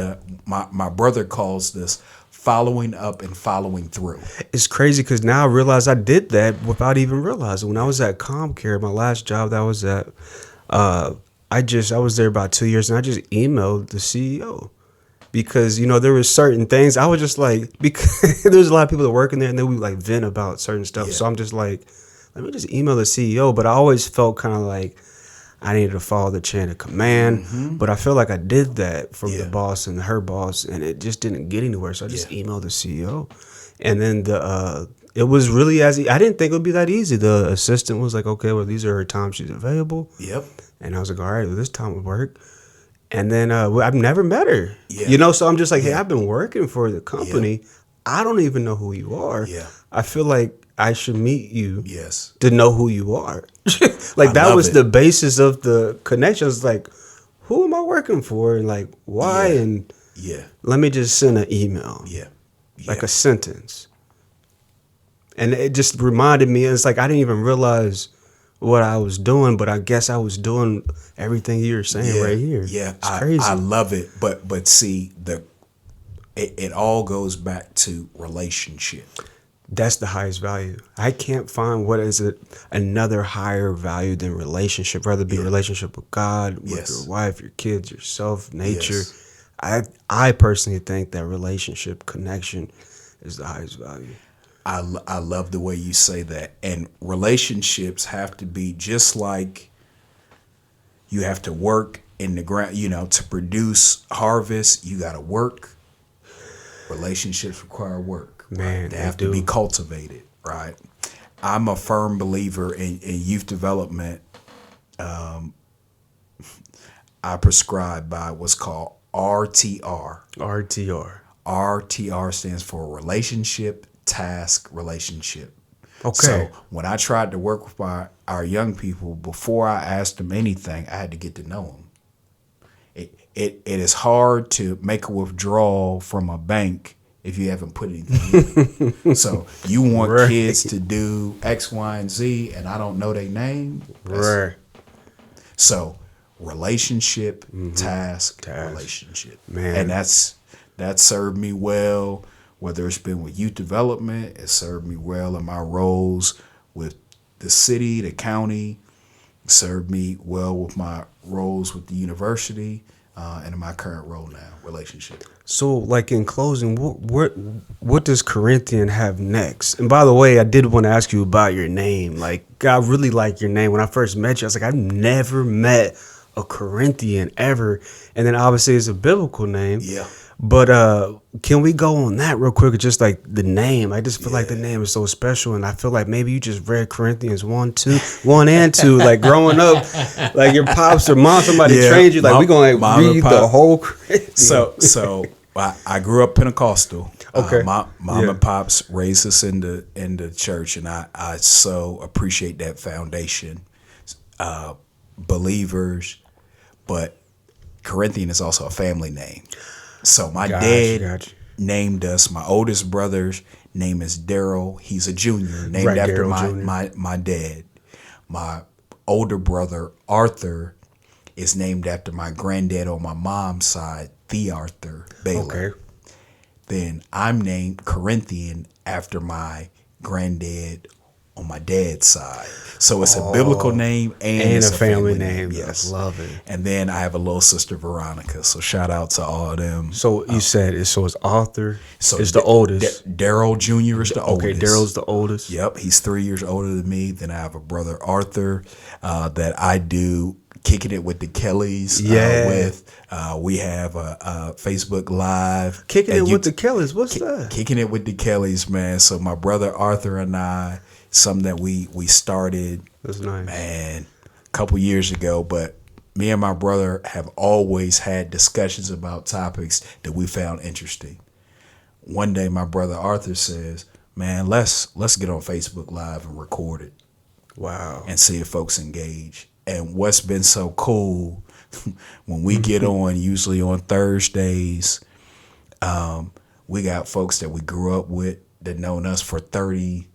my brother calls this following up and following through. It's crazy because now I realize I did that without even realizing. When I was at ComCare, my last job that I was at, I was there about 2 years, and I just emailed the CEO. Because, there was certain things I was just like, because there was a lot of people that work in there and they would vent about certain stuff. Yeah. So I'm just like, let me just email the CEO. But I always felt kind of like I needed to follow the chain of command. Mm-hmm. But I feel like I did that from the boss and her boss, and it just didn't get anywhere. So I just emailed the CEO. And then it was really I didn't think it would be that easy. The assistant was like, okay, well, these are her times she's available. Yep. And I was like, all right, well, this time would work. And then I've never met her, so I'm just like, hey, I've been working for the company. Yeah. I don't even know who you are. Yeah. I feel like I should meet you to know who you are. That was the basis of the connection. It's like, who am I working for? And why? Yeah. And let me just send an email. Yeah. Like a sentence. And it just reminded me, it's like I didn't even realize what I was doing, but I guess I was doing everything you're saying right here. Yeah, it's crazy. I love it, but see, it all goes back to relationship. That's the highest value. I can't find what is another higher value than relationship, whether it be relationship with God, with your wife, your kids, yourself, nature. Yes. I personally think that relationship connection is the highest value. I love the way you say that. And relationships have to be just like you have to work in the ground, to produce harvest, you got to work. Relationships require work. Man, right? They have to be cultivated, right? I'm a firm believer in youth development. I prescribe by what's called R.T.R. R.T.R. R.T.R. stands for relationship, task, relationship. Okay. So when I tried to work with our young people, before I asked them anything, I had to get to know them. It is hard to make a withdrawal from a bank if you haven't put anything in. So you want kids to do X, Y, and Z, and I don't know their name. Right. So relationship, task, relationship. Man. And that served me well, whether it's been with youth development, it served me well in my roles with the city, the county, it served me well with my roles with the university, and in my current role now, relationship. So, like in closing, what does Corinthian have next? And by the way, I did want to ask you about your name. Like, I really like your name. When I first met you, I was like, I've never met a Corinthian ever. And then obviously it's a biblical name. Yeah. But can we go on that real quick? Just like the name, I just feel like the name is so special, and I feel like maybe you just read Corinthians 1 and 2, like growing up, like your pops or mom, somebody trained you, like we gonna read the whole Corinthians. So I grew up Pentecostal. Okay, mom and pops raised us in the church, and I so appreciate that foundation. Believers, but Corinthian is also a family name. So my dad named us. My oldest brother's name is Daryl. He's a junior, named after my dad. My older brother Arthur is named after my granddad on my mom's side, the R.T.R. Baylor. Okay. Then I'm named Corinthian after my granddad on my dad's side. So it's a biblical name and it's a family name. Yes. Love it. And then I have a little sister, Veronica. So shout out to all of them. So you said it's Arthur is the oldest. Daryl Jr. is the oldest. Okay, Daryl's the oldest. Yep, he's 3 years older than me. Then I have a brother, Arthur, that I do Kicking It with the Kellys with. We have a Facebook Live. Kicking It with the Kellys, what's that? Kicking It with the Kellys, man. So my brother Arthur and I, something that we started, that's nice, man, a couple years ago. But me and my brother have always had discussions about topics that we found interesting. One day my brother Arthur says, man, let's get on Facebook Live and record it. Wow. And see if folks engage. And what's been so cool, when we get on, usually on Thursdays, we got folks that we grew up with that known us for 38,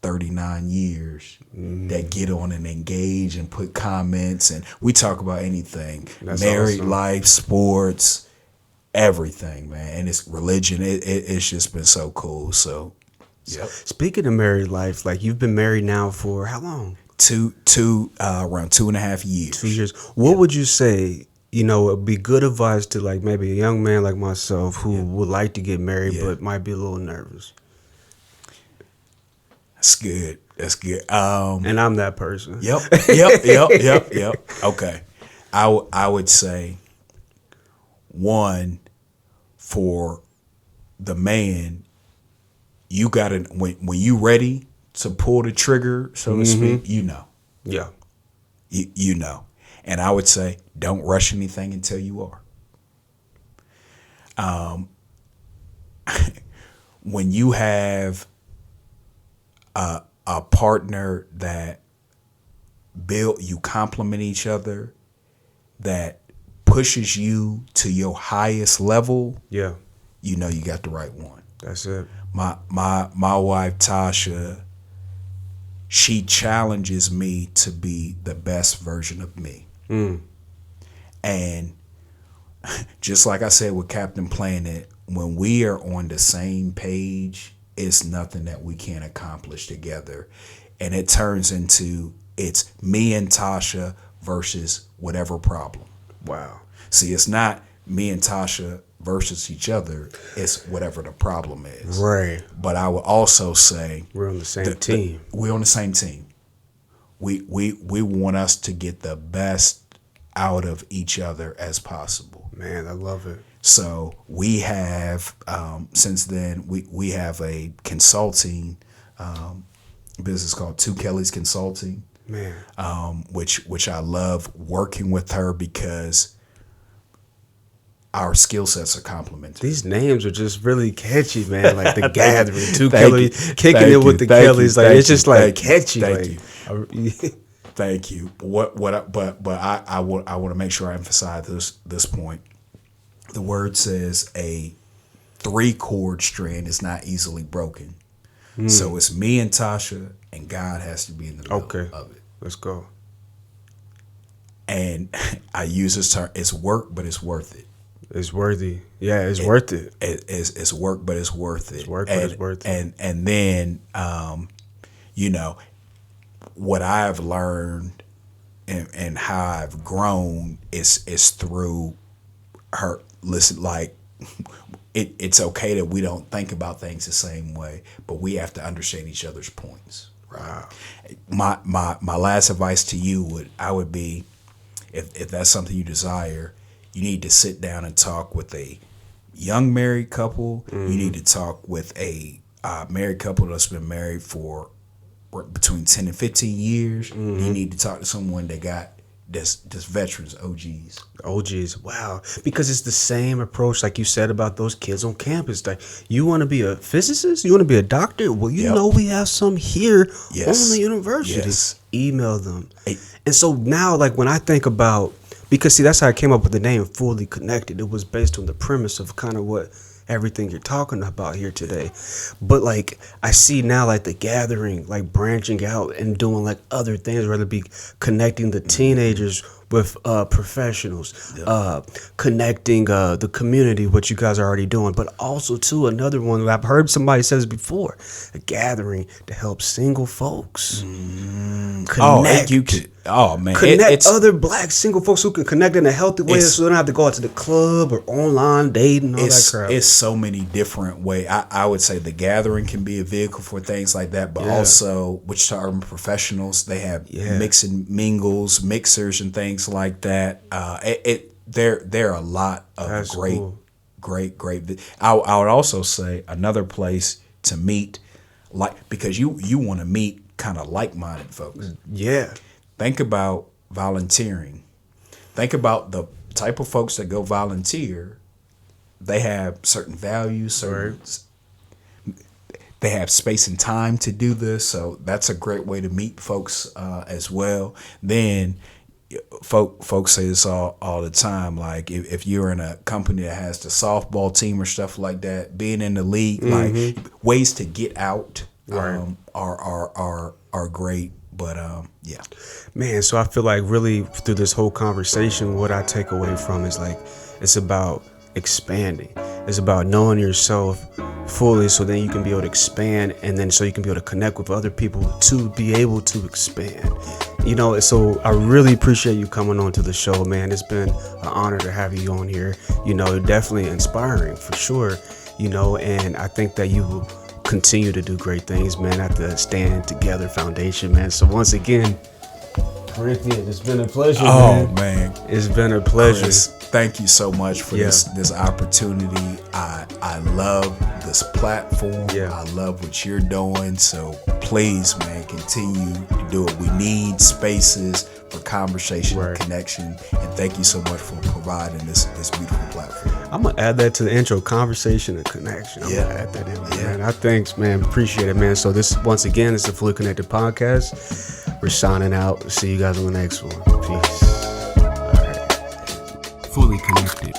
39 years that get on and engage and put comments, and we talk about anything. That's married awesome. Life, sports, everything, man. And it's religion. It's just been so cool. So, yep. Speaking of married life, like you've been married now for how long? Around 2.5 years. 2 years. What would you say, would be good advice to like maybe a young man like myself who would like to get married but might be a little nervous? That's good. And I'm that person. Yep. Okay. I would say, one, for the man, you gotta when you ready to pull the trigger, so to speak, Yeah. You know. And I would say, don't rush anything until you are. When you have a partner that you complement each other, that pushes you to your highest level, you got the right one. That's it. My wife Tasha, she challenges me to be the best version of me. And just like I said with Captain Planet, when we are on the same page, it's nothing that we can't accomplish together. And it turns into, it's me and Tasha versus whatever problem. Wow. See, it's not me and Tasha versus each other, it's whatever the problem is. Right. But I would also say We're on the same team. We're on the same team. We want us to get the best out of each other as possible. Man, I love it. So we have since then we have a consulting business called Two Kellys Consulting. Man. Which I love working with her because our skill sets are complementary. These names are just really catchy, man. Like the Gathering, Two Kelly, kicking it with the Kellys. Like it's just like catchy. Thank you. Thank you. I want to make sure I emphasize this point. The word says a 3-chord strand is not easily broken. So it's me and Tasha, and God has to be in the middle of it. Let's go. And I use this term, it's work, but it's worth it. It's worthy. Yeah, it's worth it. It's work, but it's worth it. It's work, but it's worth it. And then, what I've learned and how I've grown is through her. Listen, like, it's okay that we don't think about things the same way, but we have to understand each other's points. Right. Wow. My last advice to you would be, if that's something you desire, you need to sit down and talk with a young married couple. Mm-hmm. You need to talk with a married couple that's been married for between 10 and 15 years. Mm-hmm. You need to talk to someone that got that's veterans, OGs. Wow. Because it's the same approach like you said about those kids on campus. Like, you want to be a physicist? You want to be a doctor? Well, you know we have some here on the university. Yes. Email them. Hey. And so now, like, when I think about, because see, that's how I came up with the name Fully Connected. It was based on the premise of kind of what everything you're talking about here today. But like, I see now, like, the Gathering, like, branching out and doing like other things, whether it be connecting the teenagers with professionals, connecting the community, what you guys are already doing, but also too, another one that I've heard somebody says before, a Gathering to help single folks connect. Connect other black single folks who can connect in a healthy way, so they don't have to go out to the club or online dating, all that crap. It's so many different ways. I would say the Gathering can be a vehicle for things like that, but also Wichita Urban Professionals, they have mix and mingles, mixers and things like that. There are a lot of great. I would also say another place to meet, like, because you want to meet kind of like-minded folks. Yeah. Think about volunteering. Think about the type of folks that go volunteer. They have certain values, they have space and time to do this, so that's a great way to meet folks as well. Then folks say this all the time, like, if you're in a company that has the softball team or stuff like that, being in the league, like, ways to get out are great. But man, so I feel like really through this whole conversation, what I take away from is, like, it's about expanding. It's about knowing yourself fully, so then you can be able to expand, and then so you can be able to connect with other people to be able to expand. You know, so I really appreciate you coming on to the show, man. It's been an honor to have you on here. You know, definitely inspiring for sure. You know, and I think that you will continue to do great things, man, at the Stand Together Foundation, man. So once again, Corinthian, it's been a pleasure. Man, it's been a pleasure. Chris, thank you so much for this opportunity. I love this platform. I love what you're doing. So please, man, continue to do it. We need spaces for conversation and connection. And thank you so much for providing this beautiful platform. I'm going to add that to the intro, conversation and connection. I'm going to add that in, man. I thanks, man. Appreciate it, man. So this, once again, is the Fully Connected Podcast. We're signing out. See you guys on the next one. Peace. All right. Fully Connected.